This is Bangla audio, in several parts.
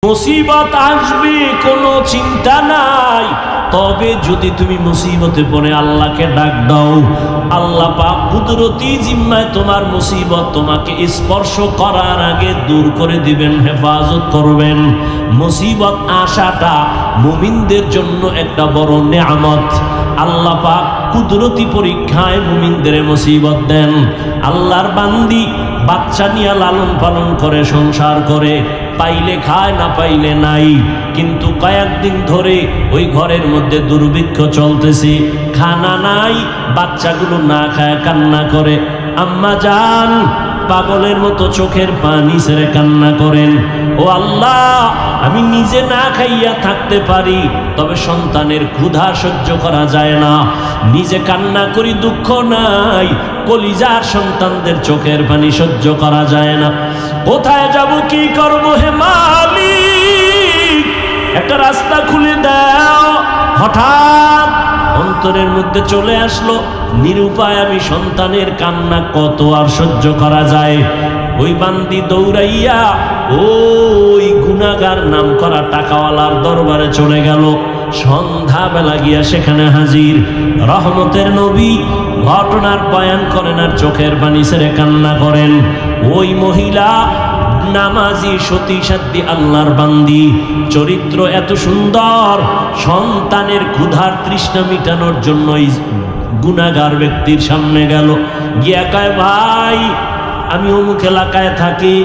মুসিবত আসবে কোনো চিন্তা নাই, তবে যদি তুমি মুসিবতে পড়ে আল্লাহকে ডাক দাও, আল্লাহ পাক কুদরতি জিম্মায় তোমার মুসিবত তোমাকে স্পর্শ করার আগে দূর করে দিবেন, হেফাজত করবেন। মুসিবত আসাটা মুমিনদের জন্য একটা বড় নেয়ামত। আল্লাহ পাক কুদরতি পরীক্ষায় মুমিনদের মুসিবত দেন। আল্লাহর বান্দি বাচ্চা নিয়ে লালন পালন করে, সংসার করে, পাইলে খায় না পাইলে নাই, কিন্তু কয়েকদিন ধরে ওই ঘরের মধ্যে দুর্ভিক্ষ চলতেছে, খানা নাই, বাচ্চাগুলো না খায় কান্না করে। আম্মা জান পাগলের মতো চোখের পানি ছেড়ে কান্না করেন, ও আল্লাহ আমি নিজে না খাইয়া থাকতে পারি, তবে সন্তানের ক্ষুধা সহ্য করা যায় না, নিজে কান্না করি দুঃখ নাই, কলিজার সন্তানদের চোখের পানি সহ্য করা যায় না, কোথায় যাব কি করব হে মালিক, একটা রাস্তা খুলে দাও। হঠাৎ অন্তরের মধ্যে চলে আসলো, নিরুপায় আমি, সন্তানের কান্না কত আর সহ্য করা যায়। ওই বান্দি দৌড়াইয়া ওই গুনাহগার নাম করা টাকাওয়ালার দরবারে চলে গেল। সন্ধ্যাবেলা গিয়া সেখানে হাজির। রহমতের নবী ঘটনার বয়ান করেন আর চোখের পানি ছেড়ে কান্না করেন। ওই মহিলা নামাজি, সতী সাধ্বী আল্লাহর বান্দি, চরিত্র এত সুন্দর, সন্তানের ক্ষুধার তৃষ্ণা মিটানোর জন্য গুনাহগার ব্যক্তির সামনে গেল, গিয়া কয় ভাই আমি অমুক এলাকায় থাকি,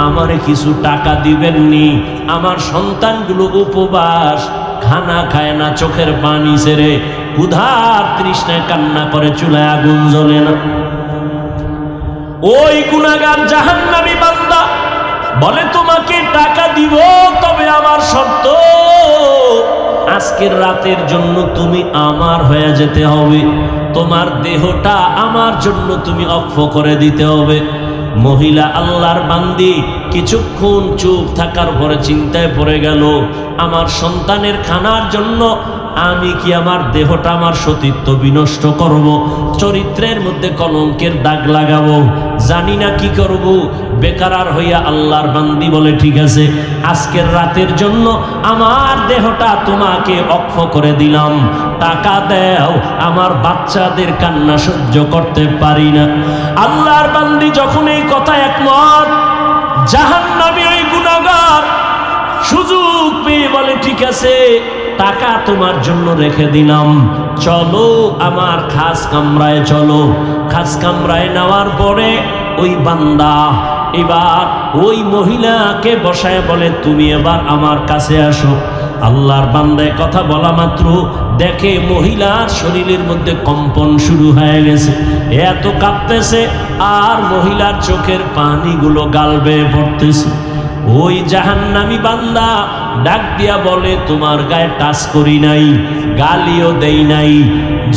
আমারে কিছু টাকা দিবেননি, আমার সন্তানগুলো উপবাস, খানা খায় না, চোখের পানি ছেড়ে ক্ষুধার তৃষ্ণায় কান্না করে, চুলায় আগুন জ্বলে না। ওই গুনাহগার জাহান্নামী বান্দা বলে তোমাকে টাকা দিব, তবে আমার শর্ত আজকের রাতের জন্য তুমি আমার হয়ে যেতে হবে, তোমার দেহটা আমার জন্য তুমি অক্ষ করে দিতে হবে। মহিলা আল্লাহর বান্দি কিছুক্ষণ চুপ থাকার পরে চিন্তায় পড়ে গেল, আমার সন্তানের খানার জন্য আমি কি আমার দেহটা, আমার সতীত্ব বিনষ্ট করব, চরিত্রের মধ্যে কলঙ্কের দাগ লাগাবো, জানি না কি করব। বেকার হইয়া আল্লাহর বান্দি বলে ঠিক আছে, আজকের রাতের জন্য আমার দেহটা তোমাকে অক্ষ করে দিলাম, টাকা দাও, আমার বাচ্চাদের কান্না সহ্য করতে পারি না। আল্লাহর বান্দি যখন এই কথা একমত, জাহান্নামী ওই গুনাহগার সুযোগ পেয়ে বলে ঠিক আছে, টাকা তোমার জন্য রেখে দিলাম, চলো আমার খাস কামরায় চলো। খাস কামরায় নেওয়ার পরে ওই বান্দা এবার ওই মহিলাকে বসায় বলে তুমি এবার আমার কাছে আসো। আল্লাহর বান্দায় কথা বলা মাত্র দেখে মহিলার শরীরের মধ্যে কম্পন শুরু হয়ে গেছে, এত কাঁপতেছে আর মহিলার চোখের পানিগুলো গাল বেয়ে পড়তেছে। ওই জাহান্নামী বান্দা ডাক দিয়া বলে তোমার গায়ে টাচ করি নাই, গালিও দেই নাই,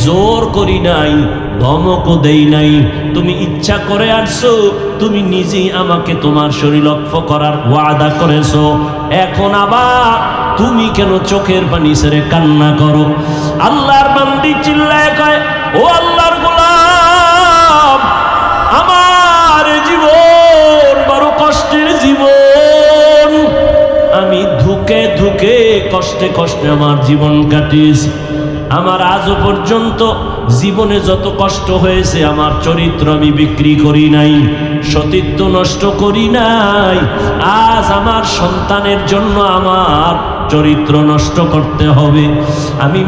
জোর করি নাই, ধমকও দেই নাই, তুমি ইচ্ছা করে আসছো, তুমি নিজেই আমাকে তোমার শরীর লক্ষ্য করার ওয়াদা করেছো, এখন আবার তুমি কেন চোখের পানি ছেড়ে কান্না করো? আল্লাহর বান্দি চিল্লায় কয় ও আল্লাহর গোলাম, আমার জীবন বড় কষ্টের জীবন, আমি ধুকে ধুকে কষ্টে কষ্টে আমার জীবন কাটিয়েছি, আমার আজও পর্যন্ত জীবনে যত কষ্ট হয়েছে আমার চরিত্র আমি বিক্রি করি নাই, সতীত্ব নষ্ট করি নাই, আজ আমার সন্তানের জন্য আমার চরিত্র নষ্ট করতে হবে, আমি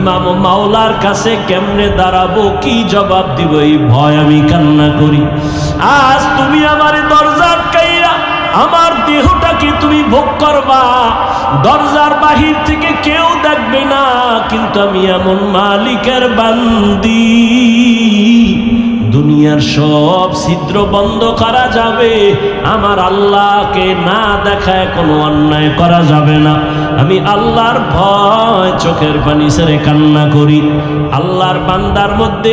মাওলার কাছে কেমনে দাঁড়াবো, কি জবাব দিব, এই ভয় আমি কান্না করি। আজ তুমি আমার দরজা আটকাইয়া আমার দেহটাকে তুমি ভোগ করবা, দরজার বাহির থেকে কেউ দেখবে না, কিন্তু আমি এমন মালিকের বান্দি, দুনিয়ার সব ছিদ্র বন্ধ করা যাবে, আমার আল্লাহকে না দেখায় কোনো অন্যায় করা যাবে না, আমি আল্লাহর ভয় চোখের পানি ছেড়ে কান্না করি। আল্লাহর বান্দার মধ্যে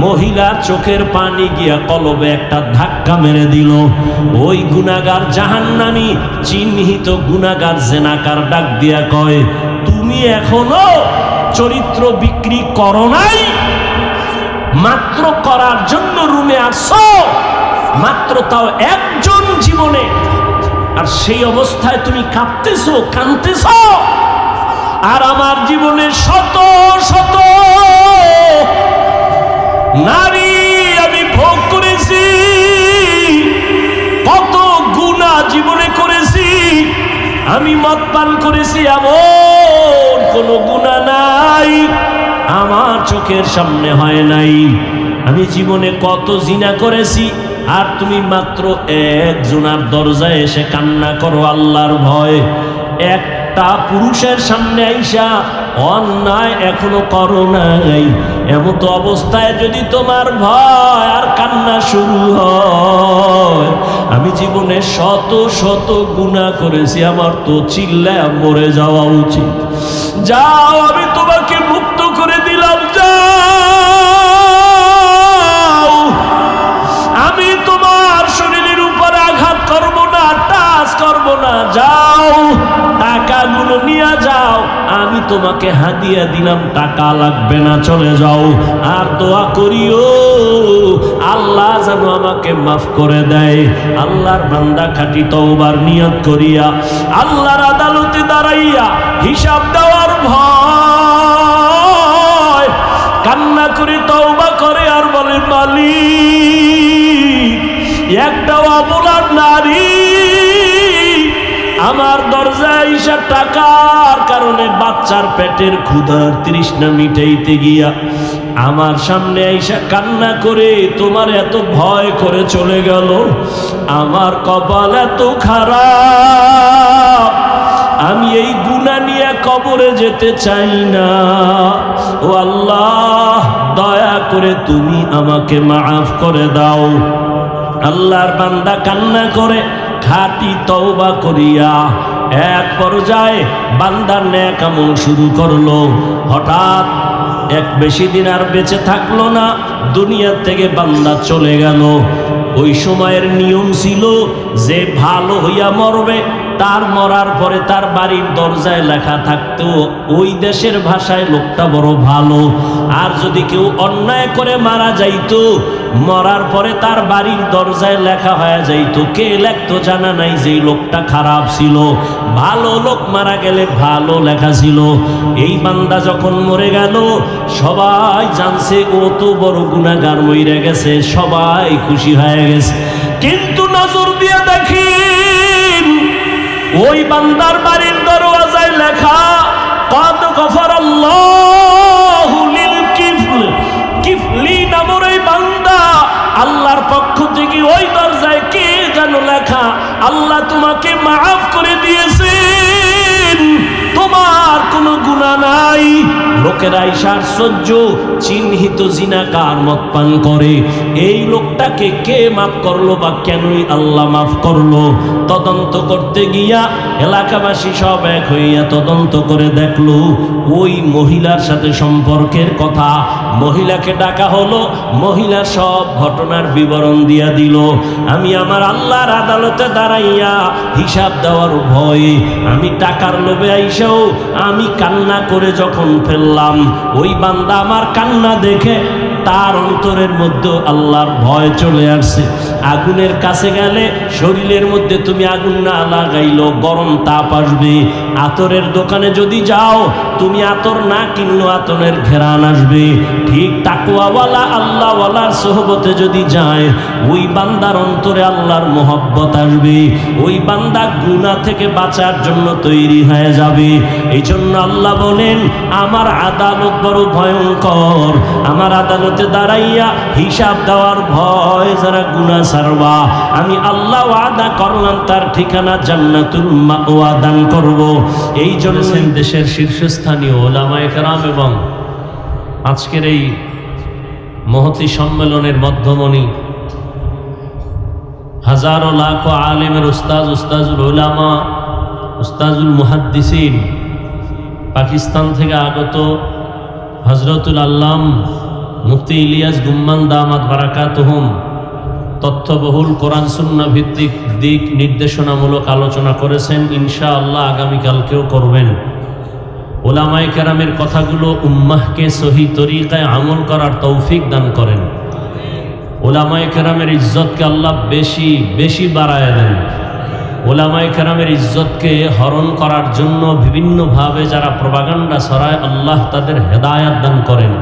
মহিলার চোখের পানি গিয়া কলবে একটা ধাক্কা মেরে দিল। ওই গুনাহগার জাহান্নামী চিহ্নিত গুনাহগার জেনাকার ডাক দিয়া কয় তুমি এখনো চরিত্র বিক্রি করো নাই, মাত্র করার জন্য রুমে আসছো, মাত্র তাও একজন জীবনে আর সেই অবস্থায় তুমি কাঁদতেছো, কাঁদতেছো। আর আমার জীবনে শত শত নারী আমি ভোগ করেছি, কত গুনাহ জীবনে করেছি। আমি মদ পান করেছি, এমন কোনো গুনাহ নাই আমার চোখের সামনে হয় নাই। আমি জীবনে কত জিনা করেছি, আর তুমি মাত্র একজনের দরজায় এসে কান্না করো আল্লাহর ভয়। একটা পুরুষের সামনে আইসা অন্যায় এখনো করো নাই, এমত অবস্থায় যদি তোমার ভয় আর কান্না শুরু হয়। আমি জীবনে শত শত গুনাহ করেছি, আমার তো চিল্লায় মরে যাওয়া উচিত। যাও, আমি তোমাকে মুক্ত করে দিলাম, যাও। আমি তোমার শরীরের উপর আঘাত করব না, টাচ করব না, যাও। টাকাগুলো নিয়ে যাও, আমি তোমাকে হাদিয়া দিলাম, টাকা লাগবে না, চলে যাও। আর দোয়া করিও আল্লাহ যেন আমাকে মাফ করে দেয়। আল্লাহর বান্দা খাঁটি তওবার নিয়ত করিয়া আল্লাহর আদালতে দাঁড়াইয়া হিসাব দেওয়ার ভয় কান্না করে তওবা করে আর বলে, মালিক, একটা অবলার নারী আমার দরজায় আইসা টাকার কারণে বাচ্চার পেটের ক্ষুধার তৃষ্ণা মিটাইতে গিয়া আমার সামনে আইসা কান্না করে তোমার এত ভয় করে চলে গেল। আমার কপাল এত খারাপ, আমি এই গুনাহ নিয়ে কবরে যেতে চাই না। ও আল্লাহ, দয়া করে তুমি আমাকে মাফ করে দাও। আল্লাহর বান্দা কান্না করে খাঁটি তওবা করিয়া এক পর্যায়ে বান্দার নেক আমল শুরু করলো। হঠাৎ এক বেশি দিন আর বেঁচে থাকলো না, দুনিয়া থেকে বান্দা চলে গেল। ওই সময়ের নিয়ম ছিল যে ভালো হইয়া মরবে, তার মরার পরে তার বাড়ির দরজায় লেখা থাকতো ওই দেশের ভাষায় লোকটা বড় ভালো। আর যদি কেউ অন্যায় করে মারা যাইতো, মরার পরে তার বাড়ির দরজায় লেখা হয়ে যাইতো। কে লেখতো জানা নাই, যে লোকটা খারাপ ছিল। ভালো লোক মারা গেলে ভালো লেখা ছিল। এই বান্দা যখন মরে গেল, সবাই জানছে ও তো বড় গুনাহগার মইরা গেছে, সবাই খুশি হয়ে গেছে। কিন্তু নজর দিয়ে দেখি ওই বান্দার বাড়ির দরওয়াজায় লেখা, কদ গফারাল্লাহু লিল কিফলি নামের এই বান্দা, আল্লাহর পক্ষ থেকে ওই দরজায় কে যেন লেখা, আল্লাহ তোমাকে মাফ করে দিয়েছেন, তোমার কোনো গুনাহ নাই। লোকেরা ঈশার সহ্য চিহ্নিত জিনাকার মদ পান করে, এই লোকটাকে কে মাফ করলো বা কেনই আল্লাহ মাফ করলো? তদন্ত করতে গিয়া এলাকাবাসী সব এক হইয়া তদন্ত করে দেখলো ওই মহিলার সাথে সম্পর্কের কথা। মহিলাকে ডাকা হলো, মহিলা সব ঘটনার বিবরণ দিয়া দিল। আমি আমার আল্লাহর আদালতে দাঁড়াইয়া হিসাব দেওয়ার ভয়ে আমি টাকার লোভে আইসাও আমি কান্না করে যখন ফেললাম, ওই বান্দা আমার কান্না দেখে তার অন্তরের মধ্যে আল্লাহর ভয় চলে আসছে। আগুনের কাছে গেলে শরীরের মধ্যে তুমি আগুন না লাগাইলো গরম তাপ আসবে। আতরের দোকানে যদি যাও, তুমি আতর না কিনলো আতরের ঘেরান আসবে। ঠিক তাকওয়াওয়ালা আল্লাহওয়ালার সোহবতে যদি যায়, ওই বান্দার অন্তরে আল্লাহর মোহব্বত আসবে। ওই বান্দা গুনাহ থেকে বাঁচার জন্য তৈরি হয়ে যাবে। এই জন্য আল্লাহ বলেন, আমার আদালত বড় ভয়ঙ্কর। আমার আদালতে দাঁড়াইয়া হিসাব দেওয়ার ভয় যারা গুনাহ ছাড়বা, আমি আল্লাহ ওয়াদা করলাম তার ঠিকানা জান্নাতুল মাওয়া দান করব। এই জন্য দেশের শীর্ষস্থানীয় উলামায়ে কেরাম এবং আজকের এই মহতী সম্মেলনের মধ্যমণি হাজারো লাখো আলেমের উস্তাজ, উস্তাজুল উলামা, উস্তাজুল মুহাদ্দিসিন, পাকিস্তান থেকে আগত হযরতুল আল্লাম মুফতি ইলিয়াস গুম্মান দামাত বারাকাতুহুম তথ্যবহুল কোরআন সুন্নাহ ভিত্তিক দিক নির্দেশনামূলক আলোচনা করেছেন। ইনশাআল্লাহ আগামীকালকেও করবেন। উলামায়ে কেরামের কথাগুলো উম্মাহকে সহি তরিকায় আমল করার তৌফিক দান করেন। উলামায়ে কেরামের ইজ্জতকে আল্লাহ বেশি বেশি বাড়ায় দেন। ওলামায়ে কেরামের ইজ্জতকে হরণ করার জন্য বিভিন্নভাবে যারা প্রপাগান্ডা ছড়ায়, আল্লাহ তাদের হেদায়াত দান করেন।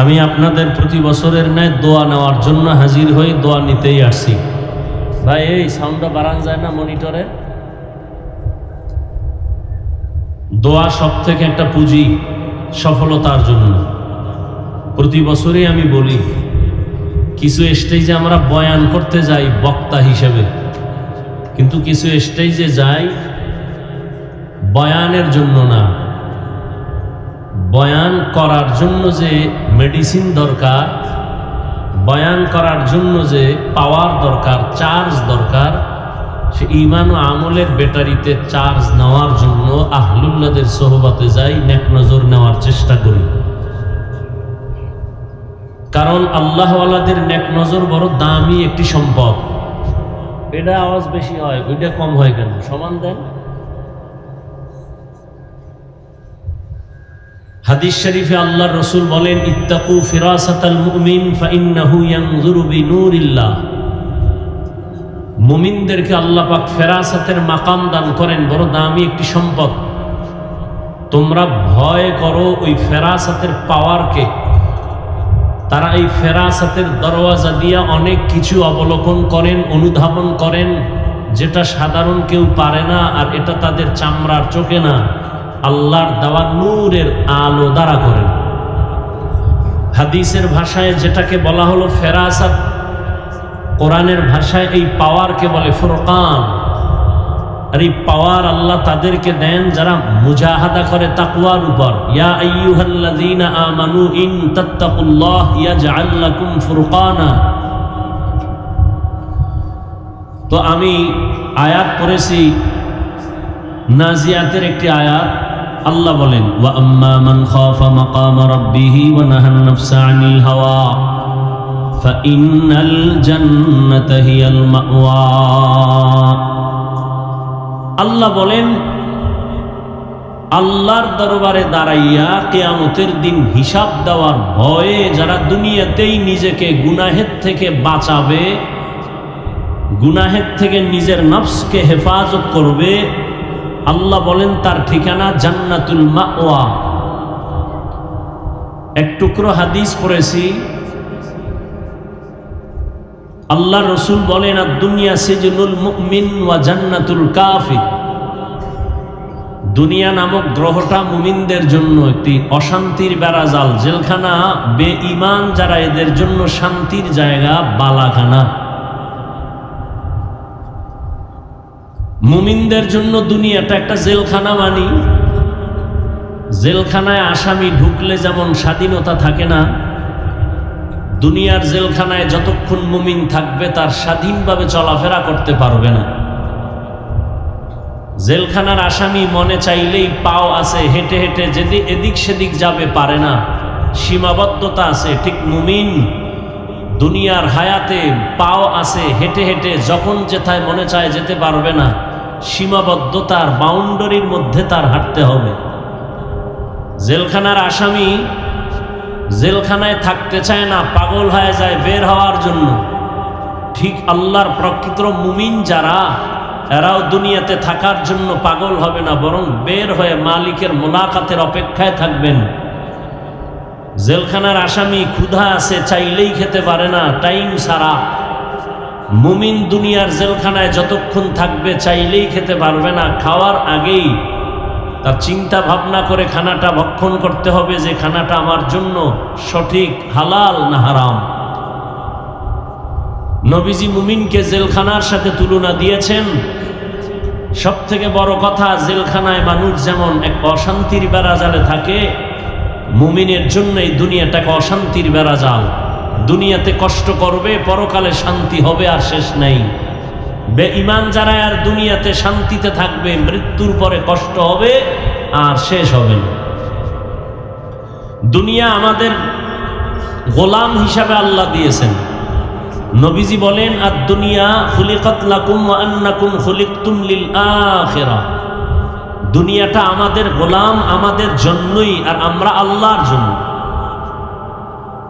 আমি আপনাদের প্রতি বছরের ন্যায় দোয়া নেওয়ার জন্য হাজির হই, দোয়া নিতেই আসছি। ভাই এই সাউন্ডটা বাড়ান যায় না মনিটরে? দোয়া সব থেকে একটা পুঁজি সফলতার জন্য। প্রতি বছরই আমি বলি, কিছু স্টেজে আমরা বয়ান করতে যাই বক্তা হিসেবে, কিন্তু কিছু স্টেজে যাই বয়ানের জন্য না, বয়ান করার জন্য যে মেডিসিন দরকার, বয়ান করার জন্য যে পাওয়ার দরকার, চার্জ দরকার, সে ঈমান ও আমলের ব্যাটারিতে চার্জ নেওয়ার জন্য আহলুল্লাহদের সোহবতে যাই, নেক নজর নেওয়ার চেষ্টা করি। কারণ আল্লাহওয়ালাদের নেক নজর বড় দামি একটি সম্পদ। এটা আওয়াজ বেশি হয়, ওইটা কম হয় কেন? সমান দেন। হাদিস শরীফে আল্লাহর রাসূল বলেন, ইত্তাকু ফিরাসাতাল মুমিন ফাইন্নাহু ইয়ানজুরু বিনূরিল্লাহ। মুমিনদেরকে আল্লাহ পাক ফেরাসাতের মাকাম দান করেন, বড় দামি একটি সম্পদ। তোমরা ভয় করো ওই ফেরাসাতের পাওয়ারকে। তারা এই ফেরাসাতের দরওয়াজা দিয়া অনেক কিছু অবলোকন করেন, অনুধাবন করেন, যেটা সাধারণ কেউ পারে না। আর এটা তাদের চামড়ার চোখে না, আল্লাহর দেওয়া নূরের আলো দ্বারা করেন। হাদিসের ভাষায় যেটাকে বলা হলো ফেরাসাত, কোরআনের ভাষায় এই পাওয়ারকে বলে ফুরকান। আর এই পাওয়ার আল্লাহ তাদেরকে দেন যারা মুজাহাদা করে তাকওয়ার উপর। ইয়া আইয়ুহাল্লাযীনা আমানু ইন তাত্তাকুল্লাহ ইয়াজআল লাকুম ফুরকানা। তো আমি আয়াত পড়েছি, নাজিয়াতের একটি আয়াত। আল্লাহ বলেন, ওয়া আম্মা মান খাফা মাকাম রাব্বিহি ওয়া নাহান নাফসা আনিল হাওয়া ফাইন্নাল জান্নাতা হিয়াল মাওয়া। আল্লাহ বলেন, আল্লাহর দরবারে দাঁড়াইয়া কিয়ামতের দিন হিসাব দেওয়ার ভয়ে যারা দুনিয়াতেই নিজেকে গুনাহের থেকে বাঁচাবে, গুনাহের থেকে নিজের নফসকে হেফাজত করবে, আল্লাহ বলেন তার ঠিকানা জান্নাতুল মাওয়া। এক টুকরো হাদিস পড়েছি, আল্লাহ রসুল বলেন, দুনিয়া সিজনুল মুমিন ওয়া জান্নাতুল কাফির। দুনিয়া নামক গ্রহটা মুমিনদের জন্য একটি অশান্তির বেড়াজাল, জেলখানা। বেঈমান যারা, এদের জন্য শান্তির জায়গা বালাখানা। মুমিনদের জন্য দুনিয়াটা একটা জেলখানা। মানি জেলখানায় আসামি ঢুকলে যেমন স্বাধীনতা থাকে না, দুনিয়ার জেলখানায় যতক্ষণ মুমিন থাকবে তার স্বাধীনভাবে চলাফেরা করতে পারবে না। জেলখানার আসামি মনে চাইলেই পাও আছে, হেঁটে হেঁটে যদি এদিক সেদিক যাবে পারে না, সীমাবদ্ধতা আছে। ঠিক মুমিন দুনিয়ার হায়াতে পাও আছে, হেঁটে হেঁটে যখন যেথায় মনে চায় যেতে পারবে না, সীমাবদ্ধতার বাউন্ডারির মধ্যে তার হাঁটতে হবে। জেলখানার আসামি জেলখানায় থাকতে চায় না, পাগল হয়ে যায় বের হওয়ার জন্য। ঠিক আল্লাহর প্রকৃত মুমিন যারা, এরাও দুনিয়াতে থাকার জন্য পাগল হবে না, বরং বের হয়ে মালিকের মোলাকাতের অপেক্ষায় থাকবেন। জেলখানার আসামি ক্ষুধা আছে, চাইলেই খেতে পারে না, টাইম ছাড়া। মুমিন দুনিয়ার জেলখানায় যতক্ষণ থাকবে চাইলেই খেতে পারবে না, খাওয়ার আগেই তার চিন্তা ভাবনা করে খানাটা ভক্ষণ করতে হবে যে খানাটা আমার জন্য সঠিক, হালাল না হারাম। নবীজি মুমিনকে জেলখানার সাথে তুলনা দিয়েছেন। সব থেকে বড় কথা, জেলখানায় মানুষ যেমন এক অশান্তির বেড়াজালে থাকে, মুমিনের জন্য এই দুনিয়াটাকে অশান্তির বেড়াজাল। দুনিয়াতে কষ্ট করবে, পরকালে শান্তি হবে আর শেষ নাই। বেঈমান যারা আর দুনিয়াতে শান্তিতে থাকবে, মৃত্যুর পরে কষ্ট হবে আর শেষ হবে না। দুনিয়া আমাদের গোলাম হিসাবে আল্লাহ দিয়েছেন। নবীজি বলেন, আর দুনিয়া খুলিকাত লাকুম ওয়া আন্নাকুম খুলিকতুম লিল আখিরাহ। দুনিয়াটা আমাদের গোলাম, আমাদের জন্যই, আর আমরা আল্লাহর জন্য।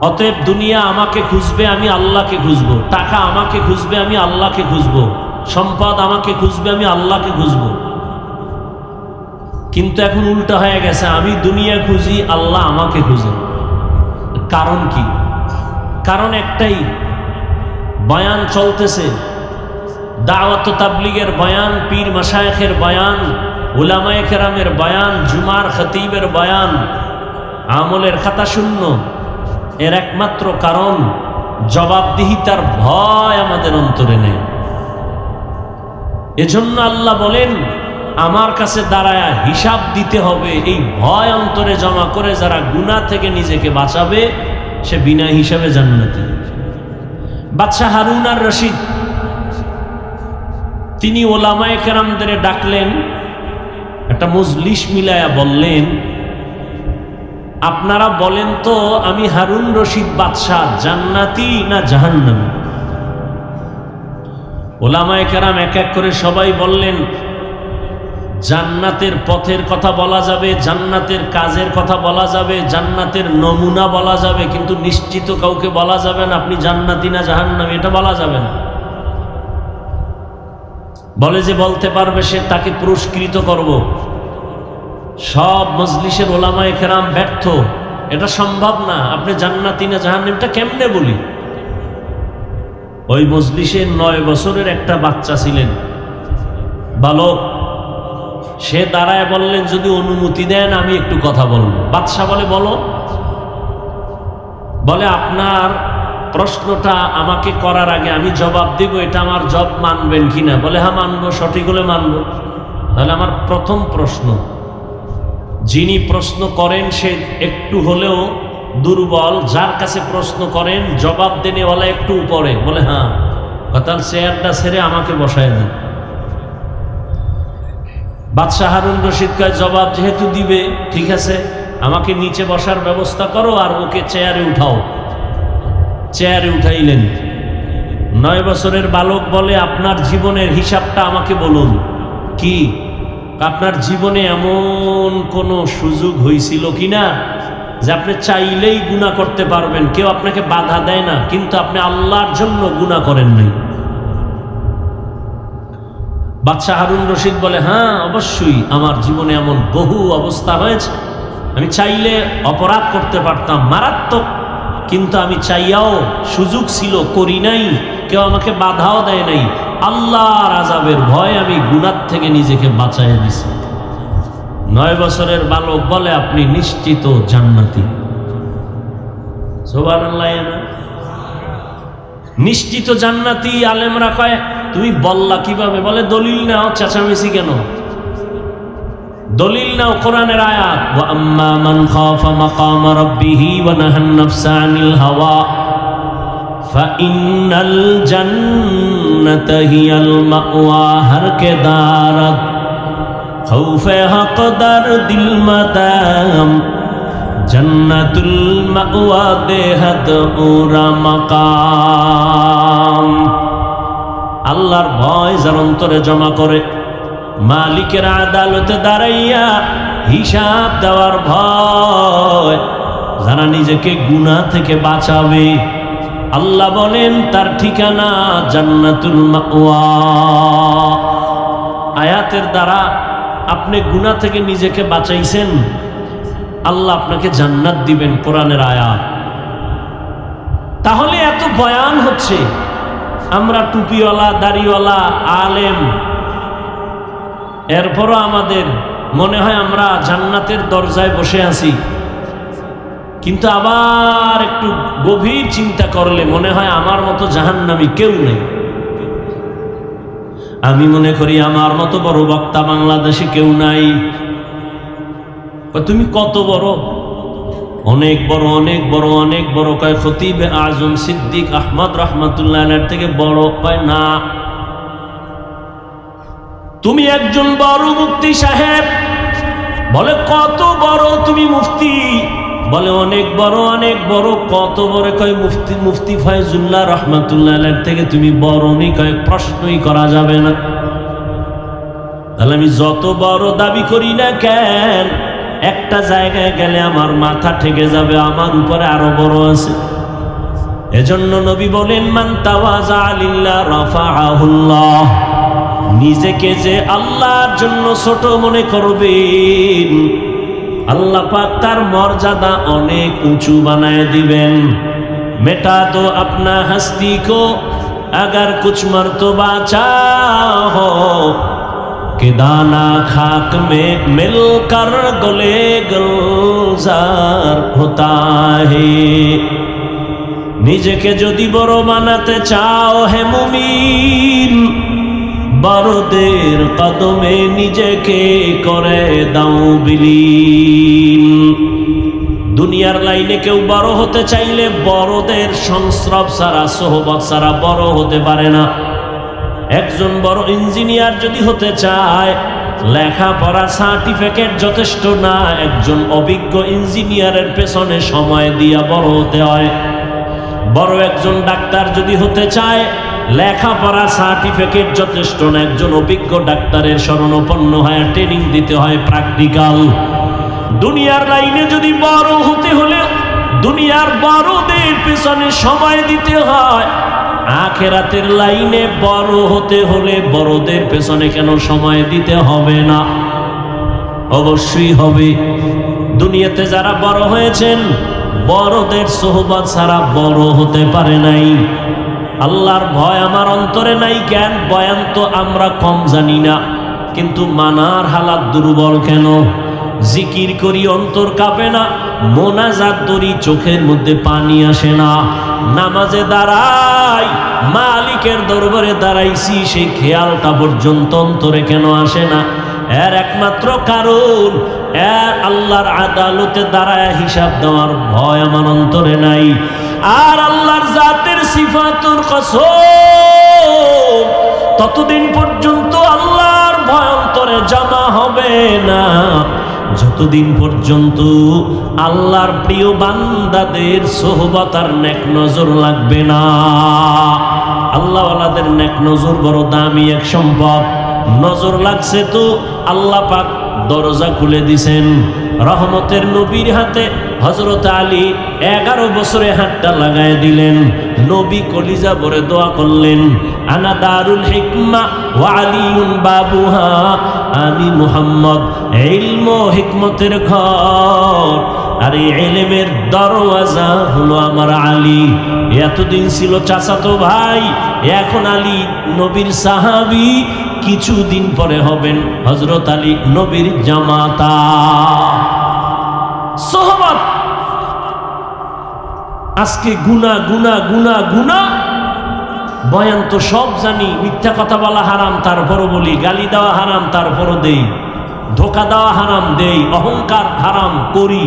অতএব দুনিয়া আমাকে খুঁজবে, আমি আল্লাহকে খুঁজবো। টাকা আমাকে খুঁজবে, আমি আল্লাহকে খুঁজবো। সম্পদ আমাকে খুঁজবে, আমি আল্লাহকে খুঁজবো। কিন্তু এখন উল্টা হয়ে গেছে, আমি দুনিয়া খুঁজি, আল্লাহ আমাকে খুঁজে। কারণ কি? কারণ একটাই, বয়ান চলতেছে, দাওয়াত তাবলীগের বয়ান, পীর মাশায়েখের বয়ান, উলামায়ে কেরামের বয়ান, জুমার খতিবের বয়ান, আমলের খাতা শূন্য। এর একমাত্র কারণ জবাবদিহিতার ভয় আমাদের অন্তরে নেই। এজন্য আল্লাহ বলেন, আমার কাছে দাঁড়ায়া হিসাব দিতে হবে। এই ভয় অন্তরে জমা করে যারা গুনাহ থেকে নিজেকে বাঁচাবে, সে বিনা হিসাবে জান্নাতি। বাদশাহ হারুন আর রশিদ তিনি ওলামায়ে কেরামদের ডাকলেন, একটা মজলিস মিলায়া বললেন, আপনারা বলেন তো আমি হারুন রশিদ বাদশাহ জান্নাতি না জাহান্নামী? ওলামায়ে কেরাম এক এক করে সবাই বললেন, জান্নাতের পথের কথা বলা যাবে, জান্নাতের কাজের কথা বলা যাবে, জান্নাতের নমুনা বলা যাবে, কিন্তু নিশ্চিত কাউকে বলা যাবে না আপনি জান্নাতি না জাহান্নামী, এটা বলা যাবে না। বলে যে বলতে পারবে সে তাকে পুরস্কৃত করব। সব মজলিসের ওলামায়ে কেরাম ব্যর্থ, এটা সম্ভব না, আপনি জান্নাতি না জাহান্নামীটা কেমনে বলি? ওই মজলিসে 9 বছরের একটা বাচ্চা ছিলেন, বালক। সে দাঁড়ায় বললেন, যদি অনুমতি দেন আমি একটু কথা বলবো। বাদশাহ বলে, বলো। বলে, আপনার প্রশ্নটা আমাকে করার আগে আমি জবাব দিব, এটা আমার জব মানবেন কিনা? বলে, হ্যাঁ মানবো, সঠিক হলে মানবো। তাহলে আমার প্রথম প্রশ্ন, যিনি প্রশ্ন করেন সে একটু হলেও দুর্বল, যার কাছে প্রশ্ন করেন জবাব দেনেওয়ালা একটু উপরে। বলে, হ্যাঁ। তাহলে চেয়ারটা ছেড়ে আমাকে বসায় দেন। বাদশাহ হারুন রশিদ কয়, জবাব যেহেতু দিবে, ঠিক আছে, আমাকে নিচে বসার ব্যবস্থা করো আর ওকে চেয়ারে উঠাও। চেয়ারে উঠাইলেন। 9 বছরের বালক বলে, আপনার জীবনের হিসাবটা আমাকে বলুন। কি? আপনার জীবনে এমন কোনো সুযোগ হয়েছিল কিনা যে আপনি চাইলেই গুনাহ করতে পারবেন, কেউ আপনাকে বাধা দেয় না, কিন্তু আপনি আল্লাহর জন্য গুনাহ করেন নাই? বাদশাহ হারুন রশিদ বলে, হ্যাঁ অবশ্যই, আমার জীবনে এমন বহু অবস্থা হয়েছে, আমি চাইলে অপরাধ করতে পারতাম মারাত্মক, কিন্তু আমি চাইয়াও সুযোগ ছিল, করি নাই, কেউ আমাকে বাধাও দেয় নাই। আল্লাহর আযাবের ভয় আমি গুনাহ থেকে নিজেকে বাঁচাইয়া দিছি। 9 বছরের বালক বলে, আপনি নিশ্চিত জান্নাতি। সুবহানাল্লাহ। নিশ্চিত জান্নাতি। আলেমরা কয়, তুমি বললা কিভাবে? বলে, দলিল নাও, চেঁচামেচি কেন? দলিল নাও, কোরআনের আয়াত, ওয়া আম্মা মান খাফা মাকাম রাব্বিহি ওয়া নাহান নাফসা আনিল হাওয়া ফাইন্নাল জান্নাতা হিয়াল মাওয়া। হর কে দারত খৌফে হকদার দিল মাতাম জান্নাতুল মাওয়া দেহাত উরা মাকাম। আল্লাহর ভয় যার অন্তরে জমা করে, মালিকের আদালতে দাঁড়াইয়া হিসাব দেওয়ার ভয়, যারা নিজেকে গুনাহ থেকে বাঁচাবে, আল্লাহ বলেন তার ঠিকানা জান্নাতুল মাওয়া। আয়াতের দ্বারা আপনি গুনাহ থেকে নিজেকে বাঁচাইছেন, আল্লাহ আপনাকে জান্নাত দিবেন, কোরআনের আয়াত। তাহলে এত বয়ান হচ্ছে, আমরা টুপিওয়ালা, দাড়িওয়ালা, আলেম, এরপরও আমাদের মনে হয় আমরা জান্নাতের দরজায় বসে আছি। কিন্তু আবার একটু গভীর চিন্তা করলে মনে হয় আমার মতো জাহান্নামী কেউ নেই। আমি মনে করি আমার মতো বড় বক্তা বাংলাদেশে কেউ নাই। তুমি কত বড়? অনেক বড়, অনেক বড়, অনেক বড়। কয় খতিব আজম সিদ্দিক আহমদ রহমাতুল্লাহ আলাইহির থেকে বড়? কয় না। তুমি একজন বড় মুফতি সাহেব। বলে, কত বড় তুমি মুফতি? বলে, অনেক বড়, অনেক বড়। কত বড়? কয় মুফতি ফয়জুল্লাহ রহমাতুল্লাহ আলাইহির থেকে তুমি বড় নি? কয় প্রশ্নই করা যাবে না। তাহলে আমি যত বড় দাবি করি না কেন, একটা জায়গায় গেলে আমার মাথা ঠেকে যাবে, আমার উপরে আরো বড় আছে। এজন্য নবী বলেন, মান তাওয়াজা লিল্লাহ রাফাআহুল্লাহ। নিজেকে যে আল্লাহর জন্য ছোট মনে করবেন, আল্লাহ পাক তার মর্যাদা অনেক উঁচু বানায় দিবেন। মেটা দো আপনা হস্তি কো अगर कुछ मर्तबा चाहो कि दाना खाक में मिलकर गले गुलजार होता है। নিজেকে যদি বড় বানাতে চাও হে মুমিন, বড়দের কদমে নিজেকে করে দাও বিলীন। দুনিয়ার লাইনে কেউ বড় হতে চাইলে বড়দের সংস্রব ছাড়া, সোহবত ছাড়া বড় হতে পারে না। একজন বড় ইঞ্জিনিয়ার যদি হতে চায়, লেখাপড়া সার্টিফিকেট যথেষ্ট না, একজন অভিজ্ঞ ইঞ্জিনিয়ারের পেছনে সময় দিয়া বড় হতে হয়। বড় একজন ডাক্তার যদি হতে চায়, লেখাপড়া সার্টিফিকেট যথেষ্ট না, একজন অভিজ্ঞ ডাক্তারের শরণাপন্ন হয়, ট্রেনিং দিতে হয়, প্র্যাকটিক্যাল। দুনিয়ার লাইনে যদি বড় হতে হলে দুনিয়ার বড়দের পেছনে সময় দিতে হয়। আখিরাতের লাইনে বড় হতে হলে বড়দের পেছনে কেন সময় দিতে হবে না? অবশ্যই হবে। দুনিয়াতে যারা বড় হয়েছেন, বড়দের সোহবত ছাড়া বড় হতে পারে নাই। আল্লাহর ভয় আমার অন্তরে নাই কেন? বয়ান তো আমরা কম জানি না, কিন্তু মানার হালাত দুর্বল কেন? জিকির করি অন্তর কাঁপে না, মোনাজাত করি চোখের মধ্যে পানি আসে না, নামাজে দাঁড়াই মালিকের দরবারে দাঁড়াইছি সেই খেয়ালটা পর্যন্ত অন্তরে কেন আসে না? এর একমাত্র কারণ, এর আল্লাহর আদালতে দাঁড়ায় হিসাব দেওয়ার ভয় আমার অন্তরে নাই। আর আল্লাহর জাতের সিফাতুর কসম, ততদিন পর্যন্ত আল্লাহর ভয় অন্তরে জমা হবে না যতদিন পর্যন্ত আল্লাহর প্রিয় বান্দাদের সোহবত আর নেক নজর লাগবে না। আল্লাহওয়ালাদের নেক নজর বড় দামি এক সম্পদ। নজর লাগছে তো আল্লাহ পাক দরজা খুলে দিছেন। রহমতের নবীর হাতে হযরত আলী 11 বছরে হাতটা লাগায় দিলেন। নবী কলিজা ভরে দোয়া করলেন, আনা দারুল হিকমা ওয়া আলিউন বাবুহা, আমি মুহাম্মদ ইলম ও হিকমতের ঘর, আর এই ইলমের দরওয়াজা হলো আমার আলী। এতদিন ছিল চাচাতো ভাই, এখন আলী নবীর সাহাবী, কিছুদিন পরে হবেন হযরত আলী নবীর জামাতা। সোহবত আজকে গুনাহ গুনাহ গুনাহ গুনাহ। বয়ান তো সব জানি, মিথ্যা কথা বলা হারাম তারপরও বলি, গালি দেওয়া হারাম তারপরও দেই, ধোকা দেওয়া হারাম দেই, অহংকার হারাম করি,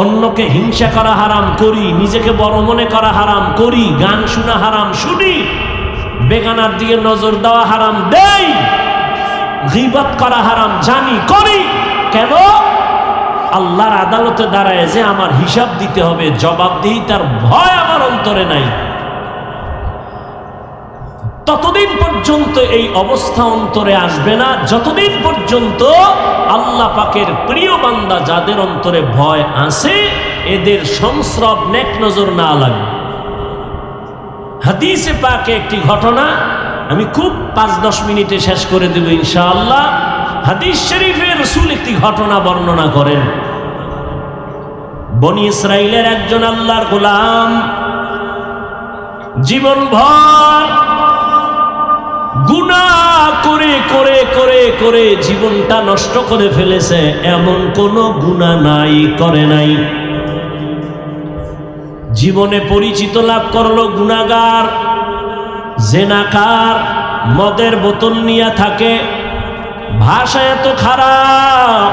অন্যকে হিংসা করা হারাম করি, নিজেকে বড় মনে করা হারাম করি, গান শোনা হারাম শুনি, বেগানার দিকে নজর দেওয়া হারাম দেই, গীবত করা হারাম জানি করি। কেন? আল্লাহর আদালতে দাঁড়ায় যে আমার হিসাব দিতে হবে, জবাবদিহিতার ভয় আমার অন্তরে নাই। ততদিন পর্যন্ত এই অবস্থা অন্তরে আসবে না যতদিন পর্যন্ত আল্লাহ পাকের প্রিয় বান্দা যাদের অন্তরে ভয় আছে এদের সংস্রব নেক নজর না লাগে। হাদিসে পাকে একটি ঘটনা আমি খুব 5-10 মিনিটে শেষ করে দেব ইনশাআল্লাহ। হাদিস শরীফে রাসূল একটি ঘটনা বর্ণনা করেন। বনি ইসরাইলের একজন আল্লাহর গোলাম জীবনভর গুনাহ করে করে করে করে জীবনটা নষ্ট করে ফেলেছে, এমন কোনো গুনাহ নাই করে নাই। জীবনে পরিচিত লাভ করলো গুনাহগার, জেনাকার, মদের বোতল নিয়ে থাকে, ভাষা এত খারাপ,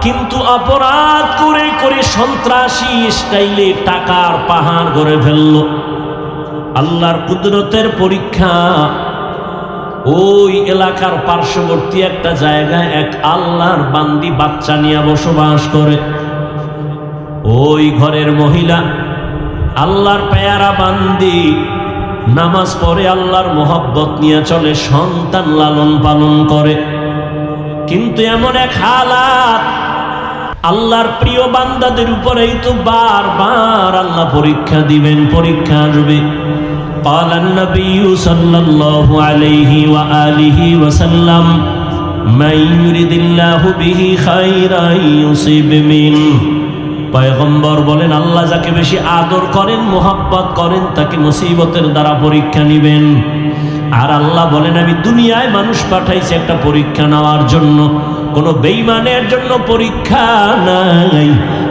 কিন্তু অপরাধ করে করে সন্ত্রাসী স্টাইলে টাকার পাহাড় গড়ে ফেললো। আল্লাহর কুদরতের পরীক্ষা, ওই এলাকার পার্শ্ববর্তী একটা জায়গায় এক আল্লাহর বান্দি বাচ্চা নিয়ে বসবাস করে। ওই ঘরের মহিলা আল্লাহর পেয়ারা বান্দি, নামাজ পড়ে আল্লাহর মোহব্বত নিয়ে চলে, সন্তান লালন পালন করে। কিন্তু এমন এক হালাত, আল্লাহর প্রিয় বান্দাদের উপরেই তো বারবার আল্লাহ পরীক্ষা দিবেন, পরীক্ষা আসবে। قال النبي صلى الله عليه وآله وسلم من يريد الله به خيرا يصيب منه পয়গম্বর বলেন আল্লাহ যাকে বেশি আদর করেন মোহাব্বত করেন তাকে মুসিবতের দ্বারা পরীক্ষা নেবেন। আর আল্লাহ বলেন আমি দুনিয়ায় মানুষ পাঠাইছি একটা পরীক্ষা নেওয়ার জন্য, কোনো বেঈমানের জন্য পরীক্ষা নাই।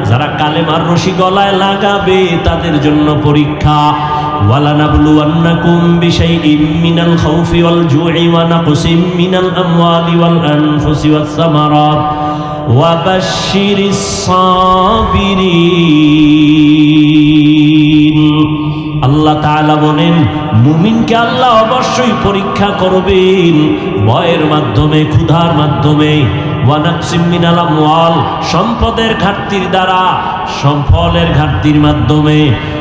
যারা কালেমার রশি গলায় লাগাবে তাদের জন্য পরীক্ষা। ওয়ালানাবলুওয়ান্নাকুম বিশাইইম মিনাল খাউফি ওয়াল জুই ওয়া নাকসিম মিনাল আমওয়ালি ওয়াল আনফুসি ওয়াস সামারাত ওয়া বাশশিরিস সাবিরিন। আল্লাহ তাআলা বলেন মুমিনকে আল্লাহ অবশ্যই পরীক্ষা করবেন ভয়ের মাধ্যমে, ক্ষুধার মাধ্যমে, ওয়া নাকসিম মিনাল আমওয়াল সম্পদের ঘাটতির দ্বারা, ফলের ঘাটতির মাধ্যমে,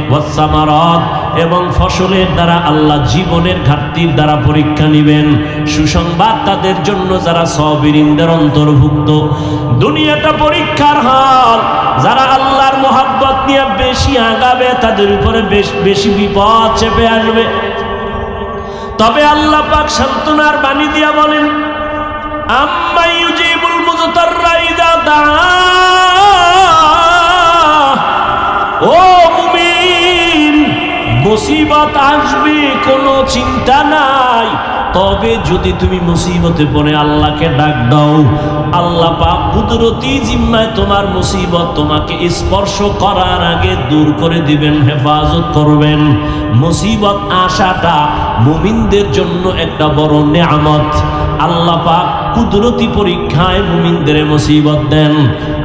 ওয়াস সামারাত এবং ফসলের দ্বারা, আল্লাহ জীবনের ঘাটতির দ্বারা পরীক্ষা নেবেন। সুসংবাদ তাদের জন্য যারা সাবিরিনদের অন্তর্ভুক্ত। দুনিয়াটা পরীক্ষার হাল। যারা আল্লাহর মোহাব্বত নিয়ে বেশি আগাবে তাদের উপরে বেশি বিপদ চেপে আসবে। তবে আল্লাহ পাক সান্ত্বনার বাণী দিয়া বলেন আম্মা ইউজিবুল মুযতাররা ইযা দাআ। ও মুমিন, মুসিবত আসবে কোনো চিন্তা নাই, তবে যদি তুমি মুসিবতে পড়ে আল্লাহকে ডাক দাও, আল্লাহ পাক কুদরতি জিম্মায় তোমার মুসিবত তোমাকে স্পর্শ করার আগে দূর করে দিবেন, হেফাজত করবেন। মুসিবত আসাটা মুমিনদের জন্য একটা বড় নেয়ামত। আল্লাহ পাক কুদরতি পরীক্ষায় মুমিনদের মুসিবত দেন।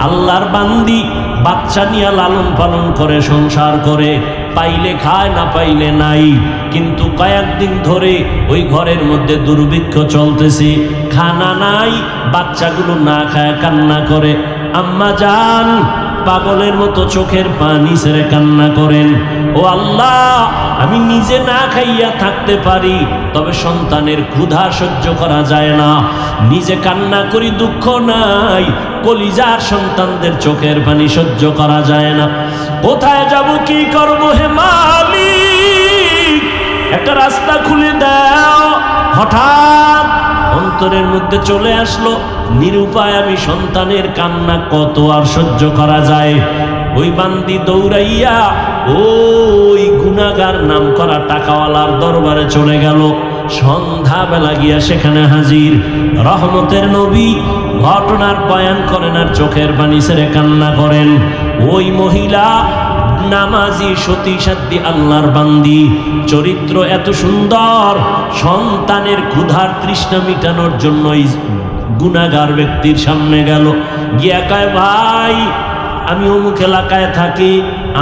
আল্লাহর বান্দি বাচ্চা নিয়ে লালন পালন করে, সংসার করে, পাইলে খায় না পাইলে নাই, কিন্তু কয়েকদিন ধরে ওই ঘরের মধ্যে দুর্ভিক্ষ চলতেছে, খানা নাই, বাচ্চাগুলো না খায় কান্না করে। আম্মা জান পাগলের মতো চোখের পানি ছেড়ে কান্না করেন, ও আল্লাহ আমি নিজে না খাইয়া থাকতে পারি, তবে সন্তানের ক্ষুধা সহ্য করা যায় না, নিজে কান্না করি দুঃখ নাই, কলিজার সন্তানদের চোখের পানি সহ্য করা যায় না। কোথায় যাব, কি করব, হে মালিক একটা রাস্তা খুলে দাও। হঠাৎ অন্তরের মধ্যে চলে আসলো নিরুপায় আমি সন্তানের কান্না কত আর সহ্য করা যায়। ওই বান্দি দৌড়াইয়া ওই গুনাহগার নাম করা টাকাওয়ালার দরবারে চলে গেল। সন্ধ্যাবেলা গিয়া সেখানে হাজির। রহমতের নবী ঘটনার বয়ান করেন আর চোখের পানি ছেড়ে কান্না করেন। ওই মহিলা নামাজি, সতী সাধ্বী আল্লাহর বান্দি, চরিত্র এত সুন্দর, সন্তানের ক্ষুধার তৃষ্ণা মিটানোর জন্য গুনাহগার ব্যক্তির সামনে গেল, গিয়া কয় ভাই আমি অমুক এলাকায় থাকি,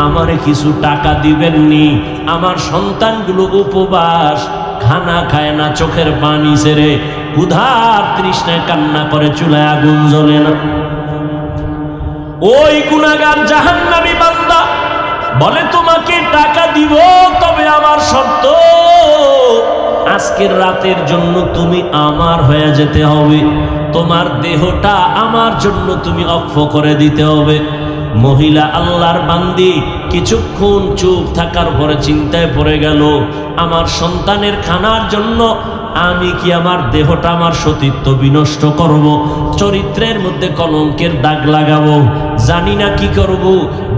আমারে কিছু টাকা দিবেননি, আমার সন্তানগুলো উপবাস, খানা খায় না, চোখের পানি ছেড়ে ক্ষুধার তৃষ্ণায় কান্না করে, চুলায় আগুন জ্বলে না। ওই গুনাহগার জাহান্নামী বান্দা বলে তোমাকে টাকা দিব, তবে আমার শর্ত আজকের রাতের জন্য তুমি আমার হয়ে যেতে হবে, তোমার দেহটা আমার জন্য তুমি অক্ষ করে দিতে হবে। মহিলা আল্লাহর বান্দি কিছুক্ষণ চুপ থাকার পরে চিন্তায় পড়ে গেল, আমার সন্তানের খানার জন্য আমি কি আমার দেহটা, আমার সতীত্ব বিনষ্ট করব, চরিত্রের মধ্যে কলঙ্কের দাগ লাগাবো, জানি না কি করব।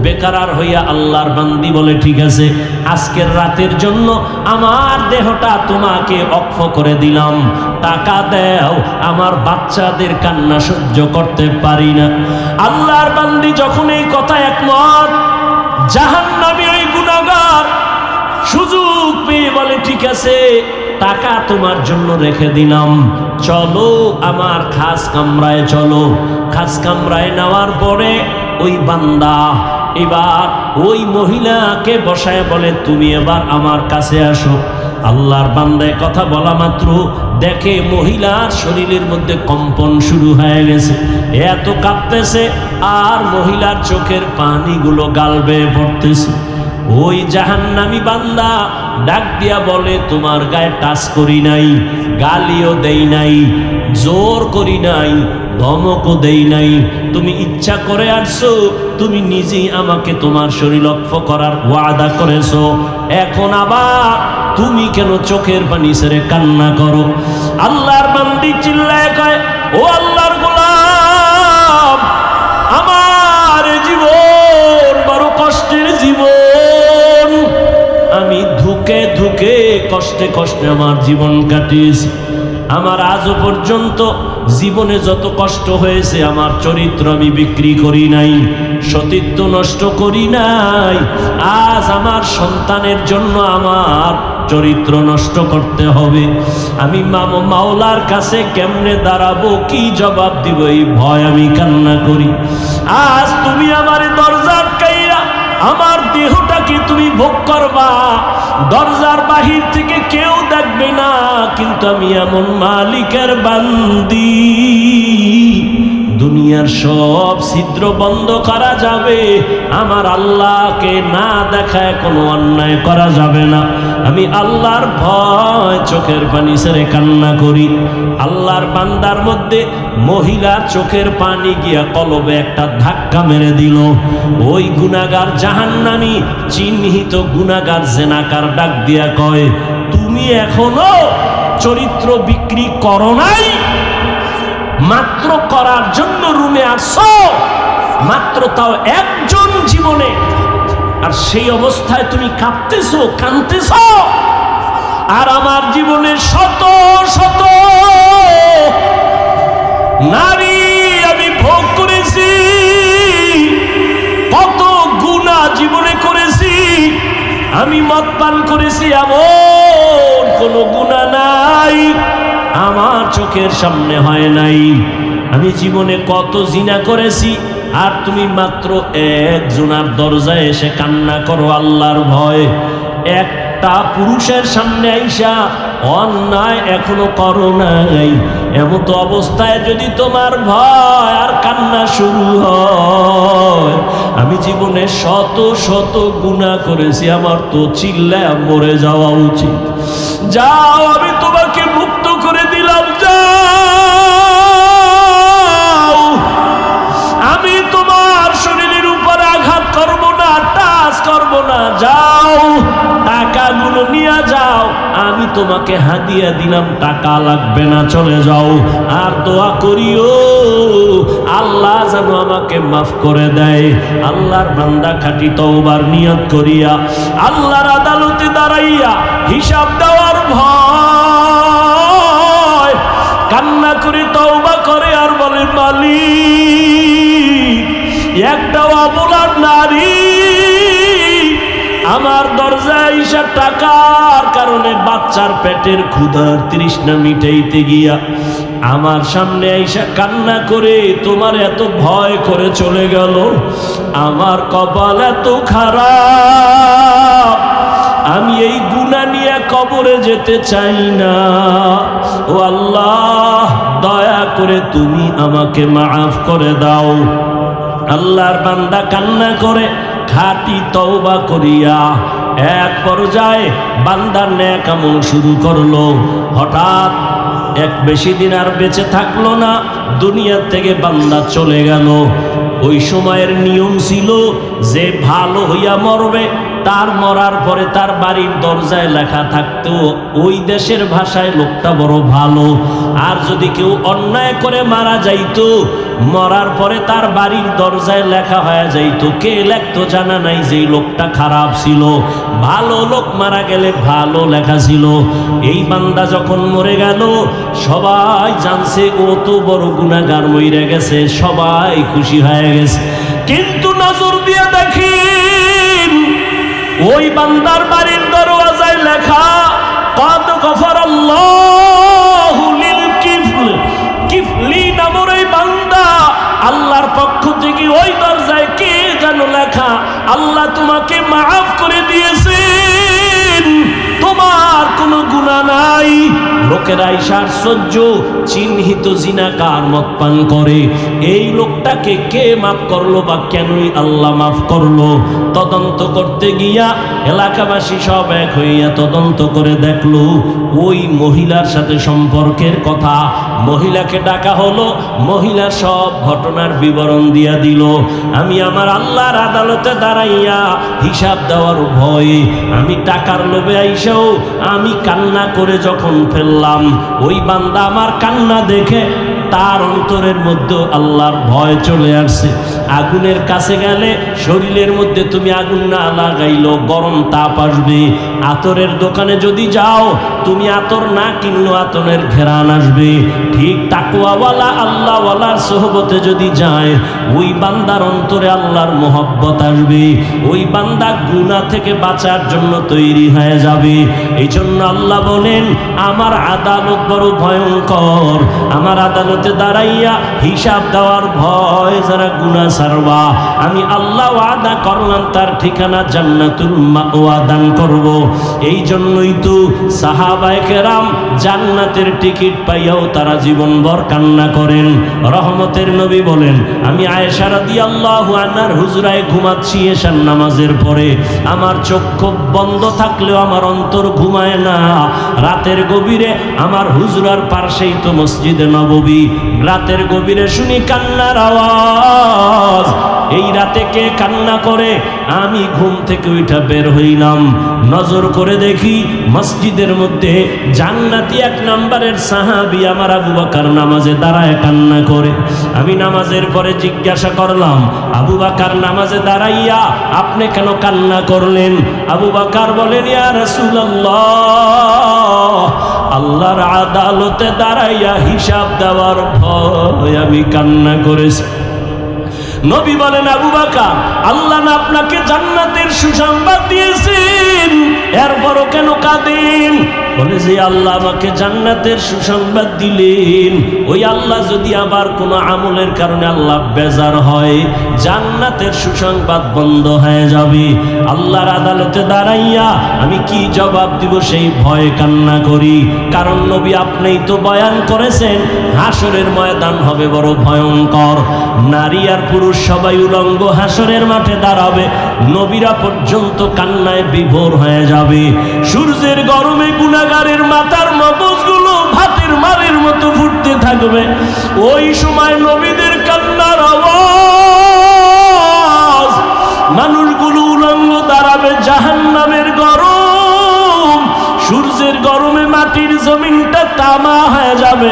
বেকারার হইয়া আল্লাহর বান্দি বলে ঠিক আছে, আজকের রাতের জন্য আমার দেহটা তোমাকে অক্ষ করে দিলাম, টাকা দাও, আমার বাচ্চাদের কান্না সহ্য করতে পারি না। আল্লাহর বান্দি যখন এই কথা একমত, জাহান্নামী ওই গুনাহগার সুযোগ পেয়ে বলে ঠিক আছে, টাকা তোমার জন্য রেখে দিলাম, চলো আমার খাস কামরায় চলো। খাস কামরায় নেওয়ার পরে ওই বান্দা এবার ওই মহিলাকে বসায় বলে তুমি এবার আমার কাছে আসো। আল্লাহর বান্দায় কথা বলা মাত্র দেখে মহিলার শরীরের মধ্যে কম্পন শুরু হয়ে গেছে, এত কাঁপতেছে আর মহিলার চোখের পানিগুলো গাল বেয়ে পড়তেছে। ওই জাহান্নামী বান্দা ডাক দিয়া বলে তোমার গায়ে টাচ করি নাই, গালিও দেই নাই, জোর করি নাই, ধমকও দেই নাই, তুমি ইচ্ছা করে আসছো, তুমি নিজেই আমাকে তোমার শরীর লক্ষ্য করার ওয়াদা করেছো, এখন আবার তুমি কেন চোখের পানি ছেড়ে কান্না করো? আল্লাহর বান্দি চিল্লায় কয়, ও আল্লাহর গোলাম, আমার জীবন বড় কষ্টের জীবন, আমি ধুকে ধুকে কষ্টে কষ্টে আমার জীবন কাটিয়েছি। আমার আজও পর্যন্ত জীবনে যত কষ্ট হয়েছে, আমার চরিত্র আমি বিক্রি করি নাই, সতীত্ব নষ্ট করি নাই। আজ আমার সন্তানের জন্য আমার চরিত্র নষ্ট করতে হবে। আমি মাওলার কাছে কেমনে দাঁড়াবো, কি জবাব দিব, এই ভয় আমি কান্না করি। আজ তুমি আমার দরজা আটকাইয়া আমার দেহটাকে তুমি ভোগ করবা, দরজার বাহির থেকে কেউ দেখবে না, কিন্তু আমি এমন মালিকের বান্দি, দুনিয়ার সব ছিদ্র বন্ধ করা যাবে, আমার আল্লাহকে না দেখায় কোনো অন্যায় করা যাবে না। আমি আল্লাহর ভয় চোখের পানি ছেড়ে কান্না করি। আল্লাহর বান্দার মধ্যে মহিলার চোখের পানি গিয়া কলবে একটা ধাক্কা মেরে দিল। ওই গুনাহগার জাহান্নামী চিহ্নিত গুনাহগার জেনাকার ডাক দিয়া কয়, তুমি এখনো চরিত্র বিক্রি করো নাই? মাত্র করার জন্য রুমে আসছো, মাত্র তাও একজন জীবনে, আর সেই অবস্থায় তুমি কাঁদতেছো, কাঁদতেছো। আর আমার জীবনে শত শত নারী আমি ভোগ করেছি, কত গুনাহ জীবনে করেছি। আমি মদ পান করেছি, এমন কোনো গুনাহ নাই আমার চোখের সামনে হয় নাই। আমি জীবনে কত জিনা করেছি, আর তুমি মাত্র একজনের দরজায় এসে কান্না করো আল্লাহর ভয়। একটা পুরুষের সামনে আইসা অন্যায় এখনো করো নাই, এমন তো অবস্থায় যদি তোমার ভয় আর কান্না শুরু হয়। আমি জীবনে শত শত গুনাহ করেছি, আমার তো চিল্লায় মরে যাওয়া উচিত। যাও, আমি তোমাকে মুক্ত করে দিলাম, যাও, আমি তোমার শরীরের উপর আঘাত করব না, টাচ করব না, যাও, টাকাগুলো নিয়ে যাও, আমি তোমাকে হাদিয়া দিলাম, টাকা লাগবে না, চলে যাও। আর দোয়া করিও আল্লাহ যেন আমাকে মাফ করে দেয়। আল্লাহর বান্দা খাঁটি তওবার নিয়ত করিয়া আল্লাহর আদালতে দাঁড়াইয়া হিসাব দেওয়ার ভয় কান্না করে তওবা করে আর বলে, মালিক, একটা অবলার নারী আমার দরজায় আইসা টাকার কারণে বাচ্চার পেটের ক্ষুধার তৃষ্ণা মিটাইতে গিয়া আমার সামনে আইসা কান্না করে তোমার এত ভয় করে চলে গেল। আমার কপাল এত খারাপ, আমি এই গুনাহ নিয়ে কবরে যেতে চাই না। ও আল্লাহ, দয়া করে তুমি আমাকে মাফ করে দাও। আল্লাহর বান্দা কান্না করে খাঁটি তওবা করিয়া এক পর্যায়ে বান্দার নেক আমল শুরু করলো। হঠাৎ এক বেশি দিন আর বেঁচে থাকলো না, দুনিয়া থেকে বান্দা চলে গেল। ওই সময়ের নিয়ম ছিল যে ভালো হইয়া মরবে, তার মরার পরে তার বাড়ির দরজায় লেখা থাকতো ওই দেশের ভাষায় লোকটা বড় ভালো। আর যদি কেউ অন্যায় করে মারা যাইতো, মরার পরে তার বাড়ির দরজায় লেখা হয়ে যাইতো। কে লেখতো জানা নাই, যে লোকটা খারাপ ছিল। ভালো লোক মারা গেলে ভালো লেখা ছিল। এই বান্দা যখন মরে গেল, সবাই জানছে ও তো বড় গুনাহগার মইরা গেছে, সবাই খুশি হয়ে গেছে। কিন্তু নজর দিয়ে দেখি ওই বান্দার বাড়ির দরওয়াজায় লেখা, কদ গফারাল্লাহু লিল কিফলি নামের এই বান্দা, আল্লাহর পক্ষ থেকে ওই দরজায় কে যেন লেখা, আল্লাহ তোমাকে মাফ করে দিয়েছেন। তোমার কোনো গুনাহ নাই। লোকেরা ঈশার সহ্য চিহ্নিত জিনাকার মদ পান করে, এই লোকটাকে কে মাফ করলো বা কেনই আল্লাহ মাফ করলো? তদন্ত করতে গিয়া এলাকাবাসী সব এক হইয়া তদন্ত করে দেখলো ওই মহিলার সাথে সম্পর্কের কথা। মহিলাকে ডাকা হলো, মহিলা সব ঘটনার বিবরণ দিয়া দিল। আমি আমার আল্লাহর আদালতে দাঁড়াইয়া হিসাব দেওয়ার ভয়ে আমি টাকার লোভে আইসাও আমি কান্না করে যখন ফেললাম, ওই বান্দা আমার কান্না দেখে তার অন্তরের মধ্যে আল্লাহর ভয় চলে আসছে। আগুনের কাছে গেলে শরীরের মধ্যে তুমি আগুন না লাগাইলো গরম তাপ আসবে। আতরের দোকানে যদি যাও তুমি আতর না কিনলো আতরের ঘেরান আসবে। ঠিক তাকওয়াওয়ালা আল্লাহওয়ালার সোহবতে যদি যায় ওই বান্দার অন্তরে আল্লাহর মোহব্বত আসবে, ওই বান্দা গুনাহ থেকে বাঁচার জন্য তৈরি হয়ে যাবে। এই জন্য আল্লাহ বলেন আমার আদালত বড় ভয়ঙ্কর, আমার আদালতে দাঁড়াইয়া হিসাব দেওয়ার ভয় যারা গুনাহ ছাড়বা আমি আল্লাহ ওয়াদা করলাম তার ঠিকানা জান্নাতুল মাওয়া দান করব। এই জন্যই তো সাহাবায়ে কেরাম জান্নাতের টিকিট পাইয়াও তারা জীবনভর কান্না করেন। রহমতের নবী বলেন আমি আয়েশা রাদিয়াল্লাহু আনহার হুজরায় ঘুমাচ্ছি এশার নামাজের পরে, আমার চক্ষু বন্ধ থাকলেও আমার অন্তর ঘুমায় না। রাতের গভীরে আমার হুজরার পাশেই তো মসজিদে নববী, রাতের গভীরে শুনি কান্নার আওয়াজ। এই রাতে কে কান্না করে? আমি ঘুম থেকে উঠা বের হইলাম, নজর করে দেখি মসজিদের মধ্যে জান্নাতি এক নম্বরের সাহাবী আমার আবু বকর নামাজে দাঁড়ায় কান্না করে। আমি নামাজের পরে জিজ্ঞাসা করলাম আবু বকর নামাজে দাঁড়াইয়া আপনি কেন কান্না করলেন? আবু বকর বলেন ইয়া রাসূলুল্লাহ আল্লাহর আদালতে দাঁড়াইয়া হিসাব দেওয়ার ভয় আমি কান্না করেছি। নবী বলেন আবু বকর আল্লাহ না আপনাকে জান্নাতের সুসংবাদ দিয়েছেন, এরপরও কেন কাঁদেন? বলে যে আল্লাহ আমাকে জান্নাতের সুসংবাদ দিলেন, ওই আল্লাহ যদি আবার কোনো আমলের কারণে আল্লাহ বেজার হয় জান্নাতের সুসংবাদ বন্ধ হয়ে যাবে। আল্লাহর আদালতে দাঁড়াইয়া আমি কি জবাব দিব সেই ভয়ে কান্না করি। কারণ নবী আপনিই তো বয়ান করেছেন হাসরের ময়দান হবে বড় ভয়ঙ্কর, নারী আর পুরুষ সবাই উলঙ্গ হাসরের মাঠে দাঁড়াবে, নবীরা পর্যন্ত কান্নায় বিভোর হয়ে যাবে। সূর্যের গরমে গুনাহগারের মাথার মগজগুলো ভাতের মারের মতো ফুটতে থাকবে। ওই সময় নবীদের কান্নার আওয়াজ, মানুষগুলো উলঙ্গ দাঁড়াবে, জাহান্নামের গরম, সূর্যের গরমে মাটির জমিনটা তামা হয়ে যাবে।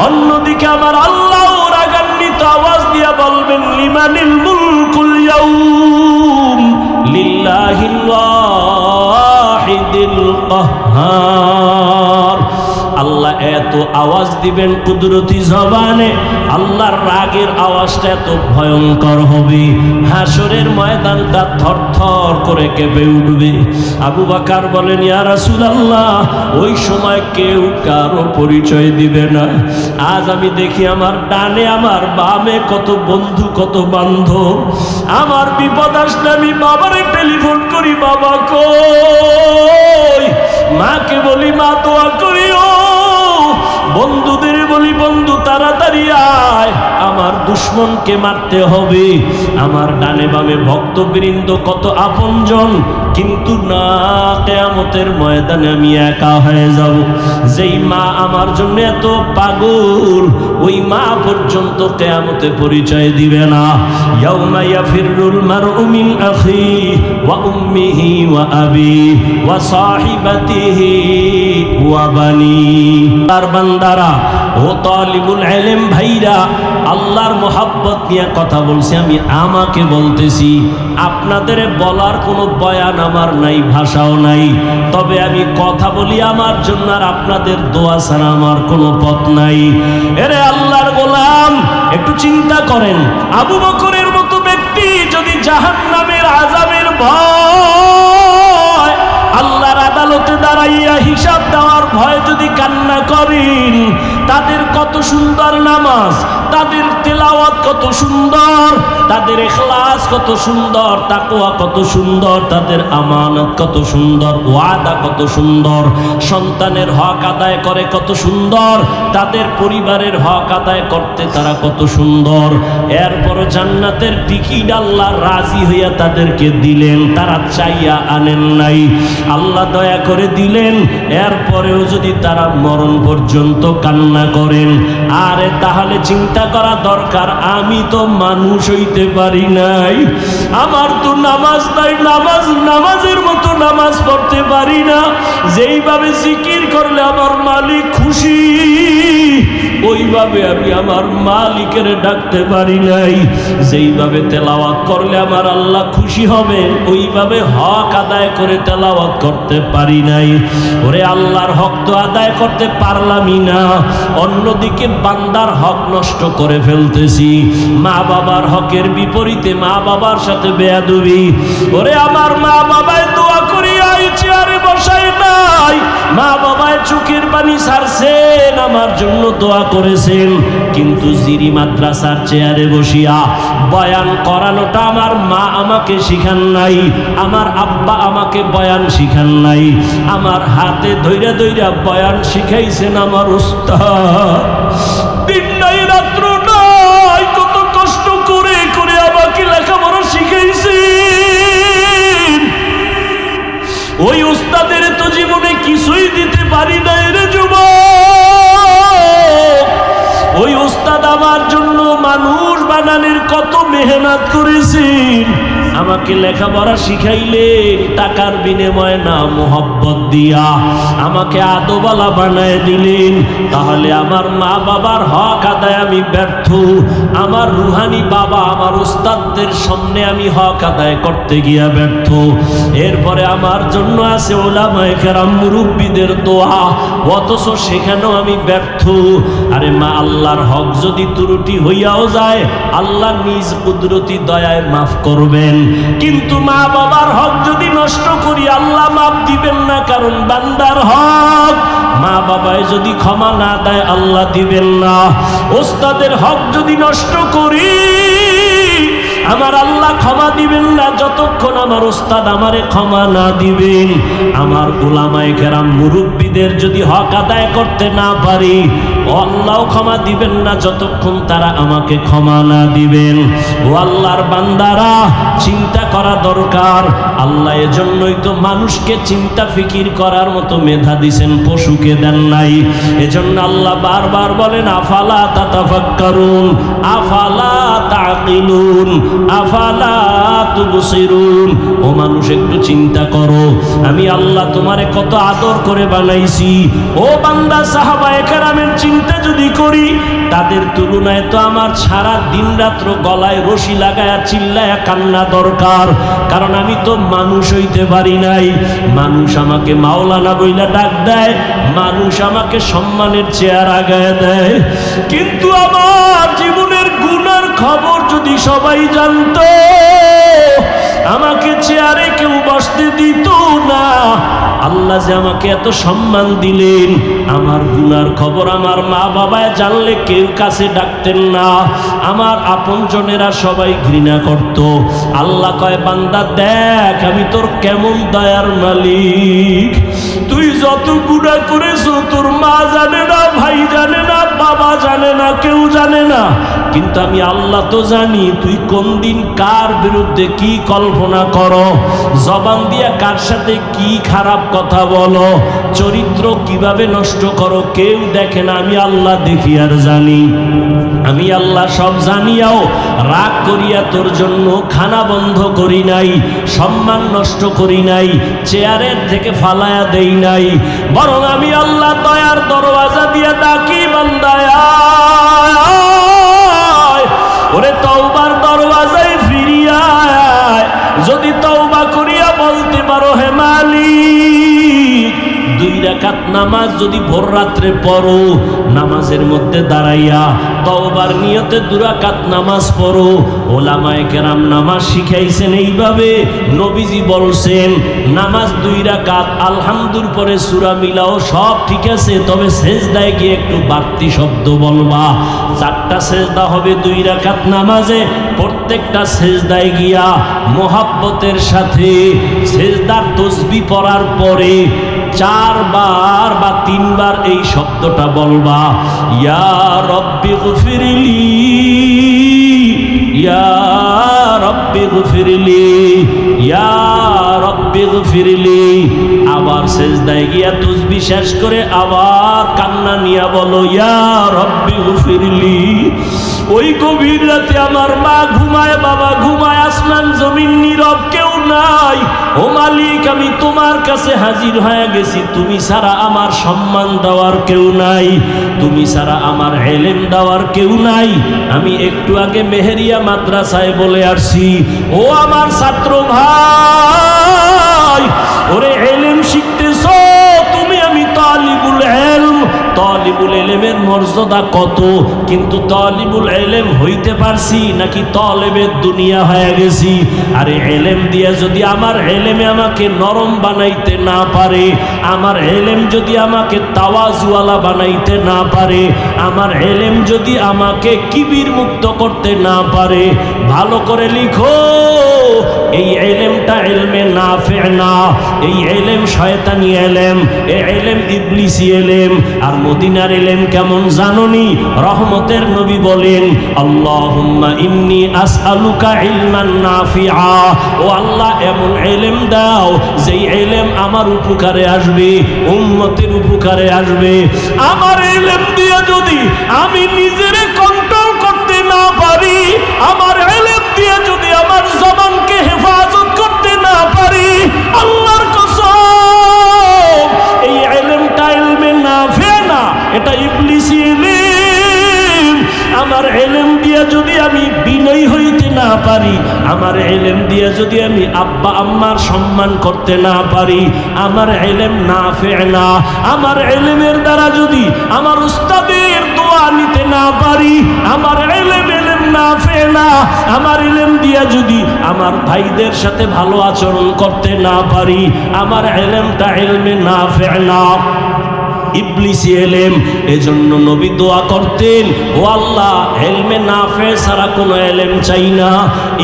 অন্যদিকে আমার আল্লাহ রাগান্বিত আওয়াজ দিয়া বলবেন লিমানিল মুলকুল ইয়াউম লিল্লাহিল ওয়াহিদিল কাহ্হার। আল্লাহ এত আওয়াজ দিবেন কুদরতি জবানে, আল্লাহর রাগের আওয়াজটা এত ভয়ঙ্কর হবে, হাসরের ময়দানটা থরথর করে কেঁপে উঠবে। আবু বকর বলেন ইয়া রাসূলুল্লাহ ওই সময় কেউ কারো পরিচয় দিবে না। আজ আমি দেখি আমার ডানে আমার বামে কত বন্ধু কত বান্ধব, আমার বিপদ আসলে আমি বাবারে টেলিফোন করি বাবা কই, মাকে বলি মা দোয়া করিও, বন্ধুদের বলি বন্ধু তাড়াতাড়ি আয় আমার দুশ্মনকে মারতে হবে। আমার ডানে বামে ভক্তবৃন্দ কত আপনজন, কিন্তু না কিয়ামতের ময়দানে আমি একা হয়ে যাব। যেই মা আমার জন্য এত পাগল ওই মা পর্যন্ত কিয়ামতে পরিচয় দিবে না। ইয়াউমা ইয়াফিরুল মারউ মিন আখি ওয়া উম্মিহি ওয়া আবি ওয়া সাহিবাতিহি ওয়া বানি। তার বান্দারা ও তালিবুল ইলম ভাইরা আল্লাহর মোহাব্বত নিয়ে কথা বলছি, আমি আমাকে বলতেছি, আপনাদের বলার কোনো বয়ান আমার নাই, ভাষাও নাই, তবে আমি কথা বলি আমার জন্য, আর আপনাদের দোয়া ছাড়া আমার কোনো পথ নাই। এরে আল্লাহর গোলাম একটু চিন্তা করেন, আবু বকরের মতো ব্যক্তি যদি জাহান্নামের আযাবের ভয়, আল্লাহর আদালতে দাঁড়াইয়া হিসাব দেওয়ার ভয় যদি কান্না করেন, তাদের কত সুন্দর নামাজ, তাদের তেলাওয়াত কত সুন্দর, তাদের ইখলাস কত সুন্দর, তাকওয়া কত সুন্দর, তাদের আমানত কত সুন্দর, ওয়াদা কত সুন্দর, সন্তানের হক আদায় করে কত সুন্দর, তাদের পরিবারের হক আদায় করতে তারা কত সুন্দর। এরপর জান্নাতের টিকিট আল্লাহ রাজি হইয়া তাদেরকে দিলেন, তারা চাইয়া আনেন নাই, আল্লাহ দয়া করে দিলেন। এরপরেও যদি তারা মরণ পর্যন্ত কান্না করেন, আরে তাহলে চিন্তা করা দরকার, আমি তো মানুষ হইতে পারি নাই, আমার তো নামাজ নাই, নামাজের মতো নামাজ পড়তে পারি না, যেইভাবে জিকির করলে আমার মালিক খুশি ওইভাবে আমি আমার মালিকের ডাকতে পারি নাই, যেইভাবে তেলাওয়াত করলে আমার আল্লাহ খুশি হবে ওইভাবে হক আদায় করে তেলাওয়াত করতে পারি নাই। ওরে আল্লাহর হক তো আদায় করতে পারলামই না, অন্যদিকে বান্দার হক নষ্ট করে ফেলতেছি, মা বাবার হকের বিপরীতে মা বাবার সাথে বেয়াদবি। ওরে আমার মা বাবায় দোয়া করিয়া এই চেয়ারে বসায় নাই, মা বাবায় চোখের পানি ছাড়ছেন, আমার জন্য দোয়া করেছেন, কিন্তু জিরি মাদ্রাসার চেয়ারে বসিয়া বয়ান করানোটা আমার মা আমাকে শিখান নাই, আমার আব্বা আমাকে বয়ান শিখান নাই, আমার হাতে ধইরা ধইরা বয়ান শিখাইছেন আমার উস্তাদ। দিন নাই রাত্র নাই কত কষ্ট করে করে আমাকে লেখাপড়া শিখাইছেন, ওই উস্তাদের তো জীবনে কিছুই দিতে পারি নাই রে যুবক। ওই উস্তাদ আমার জন্য মানুষ বানানোর কত মেহনত করেছেন, আমাকে লেখাপড়া শিখাইলেন টাকার বিনিময়ে না, মোহব্বত দিয়া আমাকে আদবালা বানায় দিলেন। তাহলে আমার মা বাবার হক আদায় আমি ব্যর্থ, আমার রুহানি বাবা আমার উস্তাদদের সামনে আমি হক আদায় করতে গিয়া ব্যর্থ। এরপরে আমার জন্য আছে ওলামায়ে কেরাম মুরব্বীদের দোয়া, অথচ সেখানেও আমি ব্যর্থ। আরে মা, আল্লাহর হক যদি ত্রুটি হইয়াও যায় আল্লাহ নিজ কুদরতি দয়ায় মাফ করবেন, কিন্তু মা বাবার হক যদি নষ্ট করি আল্লাহ মাফ দিবেন না, কারণ বান্দার হক। মা বাবায় যদি ক্ষমা না দেয় আল্লাহ দিবেন না। ওস্তাদের হক যদি নষ্ট করি আমার আল্লাহ ক্ষমা দিবেন না, যতক্ষণ আমার ওস্তাদ আমারে ক্ষমা না দিবেন। আমার উলামায়ে কেরাম মুরব্বীদের যদি হক আদায় করতে না পারি আল্লাহ ক্ষমা দিবেন না, যতক্ষণ তারা আমাকে ক্ষমা না দিবেন। ও আল্লাহর বান্দারা, চিন্তা করা দরকার। আল্লাহ এজন্যই তো মানুষকে চিন্তা ফিকির করার মতো মেধা দিছেন, পশুকে দেন নাই। এজন্য আল্লাহ বারবার বলেন আফালা তাতাফাক্কারুন, আফালা তাকিলুন, আফালা তুবসিরুন। ও মানুষ, একটু চিন্তা করো, আমি আল্লাহ তোমারে কত আদর করে বানাইছি। ও বান্দা, সাহাবায়ে কেরামের চিন্তা যদি করি তাদের তুলনায় তো আমার সারা দিন রাত্র গলায় রশি লাগায়া চিল্লায়া কান্না দরকার, কারণ আমি তো মানুষ হইতে পারি নাই। মানুষ আমাকে মাওলানা বইলা ডাক দেয়, মানুষ আমাকে সম্মানের চেয়ার আগায় দেয়, কিন্তু আমার জীবনের গুনার খবর যদি সবাই জানতো আমাকে চেয়ারে কেউ বসতে দিত না। আল্লাহ যে আমাকে এত সম্মান দিলেন, আমার গুনার খবর আমার মা বাবায় জানলে কেউ কাছে ডাকতেন না, আমার আপনজনেরা সবাই ঘৃণা করত। আল্লাহ কয় বান্দা দেখ আমি তোর কেমন দয়ার মালিক, তুই যত গুনাহ করেছো তোর মা জানে না, ভাই জানে না, বাবা জানে না, কেউ জানে না, কিন্তু আমি আল্লাহ তো জানি তুই কোন দিন কার বিরুদ্ধে কি কল্পনা করো, জবান দিয়া কার সাথে কি খারাপ কথা বলো, চরিত্র কিভাবে নষ্ট করো, কেউ দেখে না, আমি আল্লাহ দেখি আর জানি। আমি আল্লাহ সব জানিয়াও রাগ করিয়া তোর জন্য খানা বন্ধ করি নাই, সম্মান নষ্ট করি নাই, চেয়ারের থেকে ফালায়া দেই নাই, বরং আমি আল্লাহ দয়ার দরওয়াজা দিয়া ডাকি বান্দায় ওরে তওবার দরওয়াজায় ফিরিয়া আয়। যদি তওবা করিয়া বলতে পারো হে মালিক 2 রাকাত নামাজ যদি ভোর রাত্রে পড়ো, নামাজের মধ্যে দাঁড়াইয়া তওবার নিয়তে 2 রাকাত নামাজ পড়ো। ওলামায়ে কেরাম নামাজ শিখাইছেন এইভাবে। নবীজি বলছেন নামাজ 2 রাকাত, আলহামদুর পরে সূরা মিলাও, সব ঠিক আছে, তবে সেজদায় গিয়ে একটু বাড়তি শব্দ বলবা। 4টা সেজদা হবে 2 রাকাত নামাজে। প্রত্যেকটা সেজদায় গিয়া মোহাব্বতের সাথে সেজদার তাসবিহ পড়ার পরে 4 বার বা 3 বার এই শব্দটা বলবা, ইয়া রব্বি গফিরলি, ইয়া রব্বি গফিরলি, ইয়া রব্বি গফিরলি। আবার সেজদায় গিয়া তাসবিহ শেষ করে আবার কান্না নিয়া বলো, ইয়া রব্বি গফিরলি। ওই গভীর রাতে আমার মা ঘুমায়, বাবা ঘুমায়, আসমান জমিন নীরব, কেউ নাই। ও মালিক, আমি তোমার কাছে হাজির হয়ে গেছি, তুমি ছাড়া আমার সম্মান দেওয়ার কেউ নাই, তুমি ছাড়া আমার ইলম দেওয়ার কেউ নাই। আমি একটু আগে মেহেরিয়া মাদ্রাসায় বলে আসছি, ও আমার ছাত্র ভাই, ওরে ইলম শিখতেছো তুমি, আমি তালিবুল ইলম। তালিবুল ইলমের মর্যাদা কত, কিন্তু তালিবুল ইলম হইতে পারছি নাকি তালেবের দুনিয়া হয়ে গেছি? আরে ইলম দিয়া যদি আমার ইলমে আমাকে নরম বানাইতে না পারে, আমার ইলম যদি আমাকে তাওয়াজুওয়ালা বানাইতে না পারে, আমার ইলম যদি আমাকে কিবির মুক্ত করতে না পারে, ভালো করে লিখো, এই ইলমটা ইলমে নাফি না, এই ইলম শয়তানি ইলম, এই ইলম ইবলিসি ইলম। আর মদিনার ইলম কেমন জানোনি? রহমতের নবী বলেন, আল্লাহুম্মা ইন্নী আসআলুকা ইলমান নাফিআ। ও আল্লাহ, এমন ইলম দাও যেই ইলম আমার উপকারে আসবে, উম্মতের উপকারে আসবে। আমার ইলম দিয়ে যদি আমি নিজেরে কন্ট্রোল করতে না পারি, আমার ইলম দিয়ে যদি আমার জবানকে হেফাজত করতে না পারি, আল্লাহর কসম এই ইলমটা ইলমে নাফি না, এটা ইবলিসি ইলম। আমার ইলম দিয়ে যদি আমি বিনয়ী হইতে না পারি, আমার ইলম দিয়ে যদি আমি আব্বা আম্মার সম্মান করতে না পারি, আমার ইলম নাফি না। আমার ইলমের দ্বারা যদি আমার উস্তাদের দোয়া নিতে না পারি, আমার ইলম নাফি না। আমার ইলম দিয়া যদি আমার ভাইদের সাথে ভালো আচরণ করতে না পারি, আমার ইলমটা ইলমে নাফি না, ইবলিসি ইলম। এজন্য নবী দোয়া করতেন, ও আল্লাহ, ইলমে নাফি ছাড়া কোনো ইলম চাই না।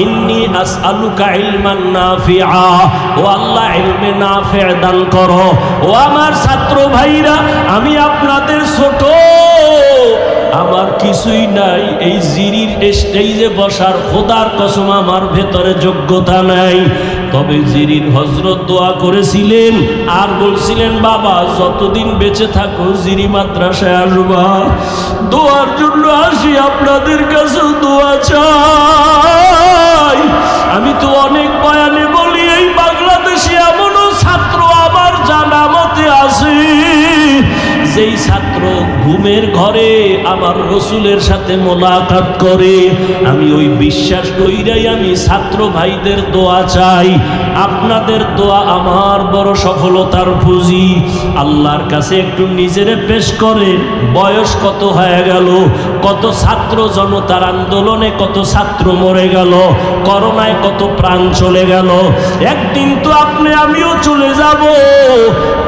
ইন্নী আসআলুকা ইলমান নাফিআ। ও আল্লাহ, ইলমে নাফি দান করো। ও আমার ছাত্র ভাইরা, আমি আপনাদের ছোট, আমার কিছুই নাই, এই জিরির স্টেজে বসার খোদার কসম আমার ভেতরে যোগ্যতা নাই। তবে জিরির হযরত দোয়া করেছিলেন আর বলছিলেন, বাবা যতদিন বেঁচে থাকো জিরি মাদ্রাসায় আসবা। দোয়ার জন্য আসি, আপনাদের কাছে দোয়া চাই। আমি তো অনেক বয়ানে বলি, এই বাংলাদেশে এমনও ছাত্র আমার জানা মতে আছে, যেই ছাত্র ঘুমের ঘরে আমার রসুলের সাথে মোলাকাত করে। আমি ওই বিশ্বাস কইরাই আমি ছাত্র ভাইদের দোয়া চাই। আপনাদের দোয়া আমার বড় সফলতার পুঁজি। আল্লাহর কাছে একটু নিজেরে পেশ করে, বয়স কত হয়ে গেল, কত ছাত্র জনতার আন্দোলনে কত ছাত্র মরে গেল, করোনায় কত প্রাণ চলে গেল। একদিন তো আপনি আমিও চলে যাব,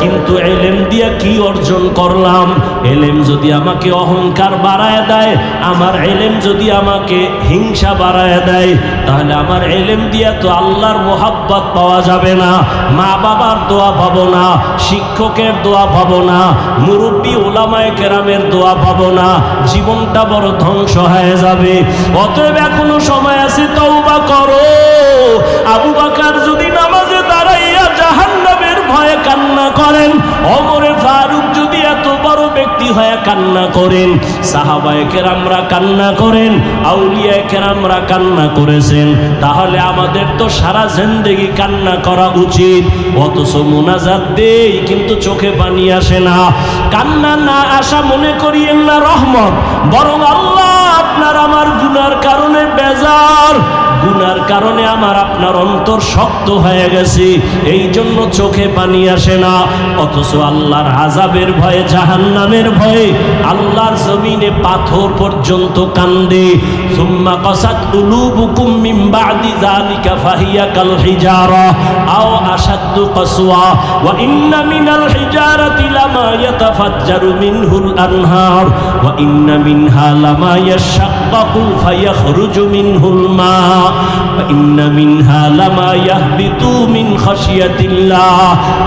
কিন্তু ইলম দিয়া কি অর্জন করলাম? ইলম যদি আমাকে অহংকার বাড়ায় দেয়, আমার ইলম যদি আমাকে হিংসা বাড়ায় দেয়, তাহলে আমার ইলম দিয়া তো আল্লাহর মোহাব্বত পাওয়া যাবে না, মা বাবার দোয়া পাবো না, শিক্ষকের দোয়া পাবো না, মুরব্বী ওলামায়ে কেরামের দোয়া পাবো না, জীবনটা বড় ধ্বংস হয়ে যাবে। অতএব এখনো সময় আছে, তওবা করো। আবু বকর যদি নামাজে দাঁড়াইয়া জাহান্নামের ভয়ে কান্না করেন, ওমরে ফারুক যদি এত বড় ব্যক্তি হয়ে কান্না করেন, সাহাবায়ে কেরামরা কান্না করেন, আউলিয়ায়ে কেরামরা কান্না করেছেন, তাহলে আমাদের তো সারা জিন্দেগি কান্না করা উচিত। অথচ মুনাজাত দেই কিন্তু চোখে পানি আসে না। কান্না না আসা মনে করিয়েন না রহমত, বরং আল্লাহ আপনার আমার গুনার কারণে বেজার। গুনাহ গুনার কারণে আমার আপনার অন্তর শক্ত হয়ে গেছে, এই জন্য চোখে পানি আসে না। অথচ আল্লাহর আযাবের ভয়ে, জাহান্নামের ভয়ে আল্লাহর জমিনে পাথর পর্যন্ত কান্দে। সুম্মা কাসাত কুলুবুকুম মিন বাদি যালিকা ফাহিয়া কাল হিজারা আও আশাদ্দু কাসওয়া ওয়া ইন্না মিনাল হিজারাতি লামা ইয়াতাফাজ্জারু মিনহুল আনহার ওয়া ইন্না মিনহা লামা ইয়াশাক্কাকু ফায়াখরুজু মিনহুল মা ওয়া ইন্না মিনহা লামা ইয়াহবিতু মিন খাশিয়াতিল্লাহ।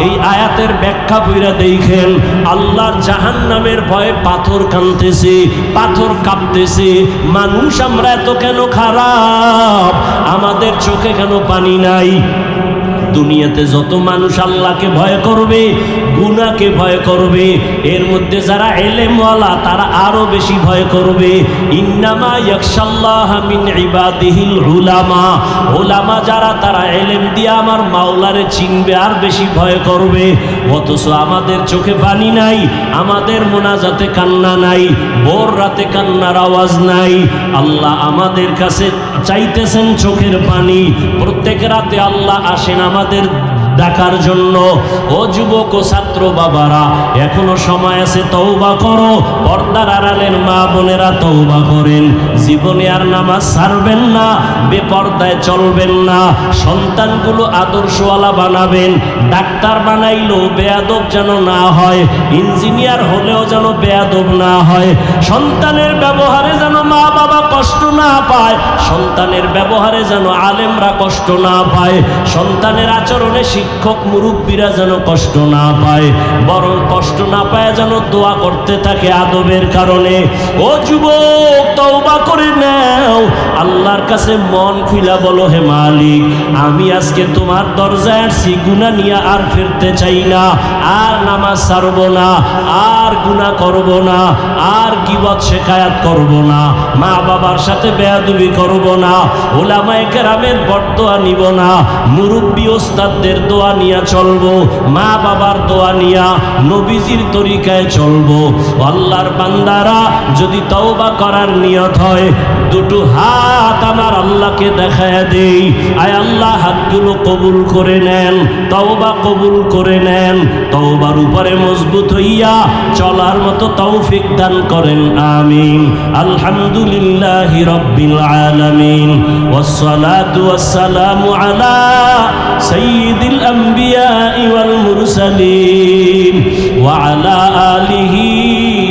এই আয়াতের ব্যাখ্যা কইরা দেখেন, আল্লাহর জাহান্নামের ভয়ে পাথর কাঁদতেছে, পাথর কাঁপতেছে। মানুষ আমরা এত কেন খারাপ? আমাদের চোখে কেন পানি নাই? দুনিয়াতে যত মানুষ আল্লাহকে ভয় করবে, গুনাহকে ভয় করবে, এর মধ্যে যারা ইলমওয়ালা তারা আরো বেশি ভয় করবে। ইন্নামা ইয়াখশাল্লাহা মিন ইবাদিহিল উলামা, উলামা যারা তারা ইলম দিয়ে আমার মাওলারে চিনবে আর বেশি ভয় করবে। অথচ আমাদের চোখে পানি নাই, আমাদের মোনাজাতে কান্না নাই, ভোর রাতে কান্নার আওয়াজ নাই। আল্লাহ আমাদের কাছে চাইতেছেন চোখের পানি। প্রত্যেক রাতে আল্লাহ আসেন আমাদের ডাকার জন্য। ও যুবক ও ছাত্র বাবারা, এখনো সময় আছে, তওবা করো। পর্দার আড়ালের মা বোনেরা তওবা করেন। জীবনে আর নামাজ ছাড়বেন না, বেপর্দায় চলবেন না। সন্তানগুলো আদর্শওয়ালা বানাবেন। ডাক্তার বানাইলেও বেয়াদব যেন না হয়, ইঞ্জিনিয়ার হলেও যেন বেয়াদব না হয়। সন্তানের ব্যবহারে যেন মা বাবা কষ্ট না পায়, সন্তানের ব্যবহারে যেন আলেমরা কষ্ট না পায়, সন্তানের আচরণে শিক্ষক মুরব্বীরা যেন কষ্ট না পায়, বরং কষ্ট না পায় যেন দোয়া করতে থাকে আদবের কারণে। ও যুবক, তওবা করে নাও, আল্লাহর কাছে মন খুইলা বলো, হে মালিক, আমি আজকে তোমার দরজায় আসছি, গুনাহ নিয়ে আর ফিরতে চাই না, আর নামাজ ছাড়ব না, আর গুনাহ করব না, আর গীবত শিকায়াত করব না, মা বাবার সাথে বেয়াদবি করব না, উলামায়ে কেরামের বরদোয়া নিব না, মুরব্বী ওস্তাদদের দোয়া নিয়া চলবো, মা বাবার দোয়া নিয়া নবীজির তরিকায় চলবো। আল্লাহর বান্দারা, যদি তওবা করার নিয়ত হয়, দুটো হাত আমার আল্লাহকে দেখায় দেই। আয় আল্লাহ, হাতগুলো কবুল করে নেন, তওবা কবুল করে নেন। তওবার উপরে মজবুত হইয়া চলার মতো তৌফিক দান করেন, আমিন। আলহামদুলিল্লাহি রাব্বিল আলামিন, ওয়াসসালাতু ওয়াসসালামু আলা সাইয়্যিদিল আম্বিয়া ওয়াল মুরসালিন ওয়া আলা আলিহি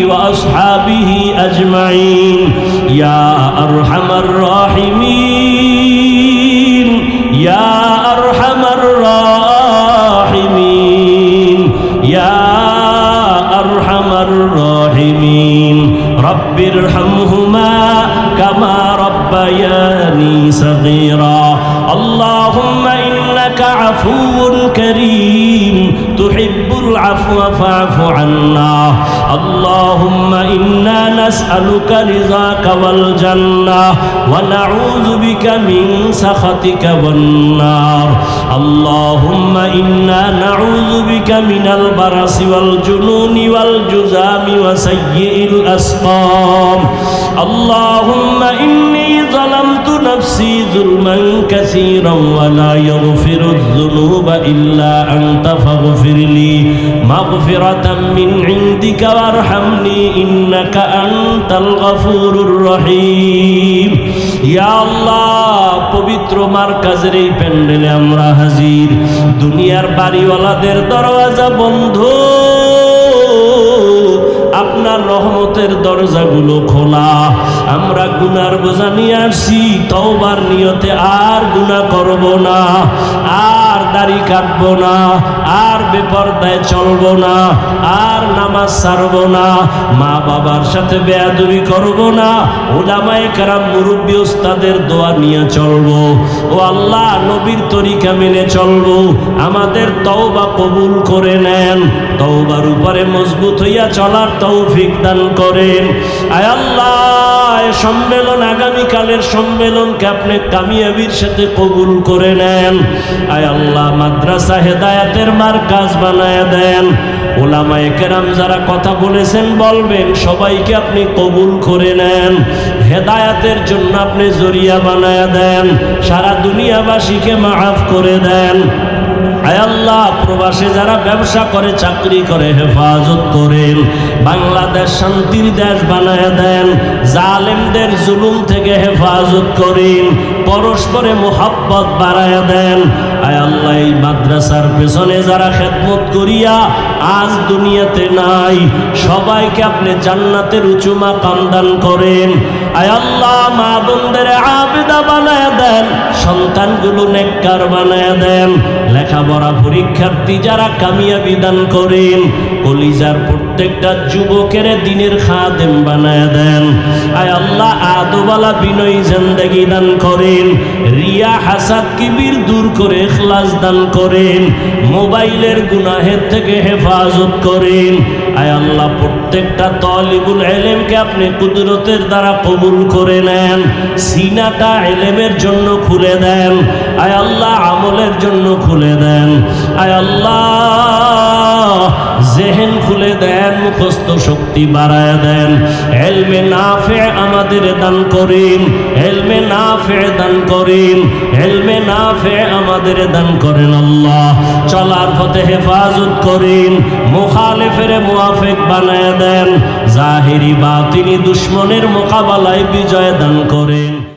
ওয়া আসহাবিহি আজমাইন। ইয়া আরহামার রাহিমিন, ইয়া আরহামার রাহিমিন, ইয়া আরহামার রাহিমিন। রব্বিরহামহুমা কামা রব্বায়ানি সগীরা। আল্লাহুম্মা ইন্নাকা আফুউন কারীম তুহিব্বুল আফওয়া ফা'ফু আন্না। আল্লাহুম্মা ইন্না নাসআলুকা রিযাকা ওয়াল জান্নাহ ওয়া নাউযু বিকা মিন সাখাতিকা ওয়ান নার। আল্লাহুম্মা ইন্না নাউযু বিকা মিনাল বারাসি ওয়াল জুনুনি ওয়াল জুযামি ওয়া সাইয়্যিল আসকাম। আল্লাহুম্মা ইন্নী যালামতু নাফসি যুলমান কাসীরান ওয়া লা ইয়াগফিরুয যুনুবা ইল্লা আনতা ফাগফিরলি মাগফিরাতাম মিন ইনদিকা ওয়ারহামনি ইন্নাকা আনতাল গফুরুর রহিম। ইয়া আল্লাহ, পবিত্র মারকাজের এই প্যান্ডেলে আমরা হাজির। দুনিয়ার বাড়িওয়ালাদের দরওয়াজা বন্ধ, আপনার রহমতের দরজাগুলো খোলা। আমরা গুনার বোঝা নিয়ে আসছি, তওবার নিয়তে আর গুনাহ করব না, আর দাড়ি কাটবো না, আর বেপরদায় চলবো না, আর নামাজ ছাড়ব না, মা বাবার সাথে বেয়াদবি করব না, উলামায়ে কেরাম মুরব্বী ওস্তাদের দোয়া নিয়ে চলবো। ও আল্লাহ, নবীর তরিকা মেনে চলবো। আমাদের তওবা কবুল করে নেন, তওবার উপরে মজবুত হইয়া চলার তৌফিক দান করেন। আয় আল্লাহ, সম্মেলন, আগামীকালের সম্মেলনকে আপনি কামিয়াবির সাথে কবুল করে নেন। আয় আল্লাহ, আল্লাহ মাদ্রাসা হেদায়েতের মারকাজ বানায়া দেন। উলামায়ে কেরাম যারা কথা বলেছেন বলবেন, সবাইকে আপনি কবুল করে নেন, হেদায়েতের জন্য আপনি জরিয়া বানায়া দেন, সারা দুনিয়াবাসীকে মাফ করে দেন। আয় আল্লাহ, প্রবাসে যারা ব্যবসা করে, চাকরি করে, হেফাজত করেন, বাংলাদেশ শান্তির দেশ বানায় দেন, জালেমদের জুলুম থেকে হেফাজত করেন, পরস্পরে মোহাব্বত বাড়ায় দেন। আয় আল্লাহ, এই মাদ্রাসার পেছনে যারা খেদমত করিয়া আজ দুনিয়াতে নাই, সবাইকে আপনি জান্নাতের উঁচু মাকাম দান করেন। আয় আল্লাহ, মা বোনদের আবেদা বানায় দেন, সন্তানগুলো নেককার বানায় দেন, লেখাপড়া পরীক্ষার্থী যারা কামিয়াবি দান করেন, কলিজার প্রত্যেকটা যুবকের দিনের খাদেম বানায় দেন। আয় আল্লাহ, আদবালা বিনয়ী জিন্দেগি দান করেন, রিয়া হাসাদ কিবির দূর করে ইখলাস দান করেন, মোবাইলের গুনাহের থেকে হেফাজত করেন। আয় আল্লাহ, প্রত্যেকটা তালিবুল ইলমকে আপনি কুদরতের দ্বারা কবুল করে নেন, সিনাটা ইলমের জন্য খুলে দেন। আয় আল্লাহ, আমলের জন্য খুলে দেন। আয় আল্লাহ, জেহেন খুলে দেন, মুখস্থ শক্তি বাড়ায় দেন, ইলমে নাফে আমাদের দান করেন, ইলমে নাফে দান করেন, ইলমে নাফে আমাদের দান করেন। আল্লাহ, চলার পথে হেফাজত করেন, মুখালিফের মুওয়াফিক বানায় দেন, জাহিরি বাতিনি দুশমনের মোকাবেলায় বিজয় দান করেন।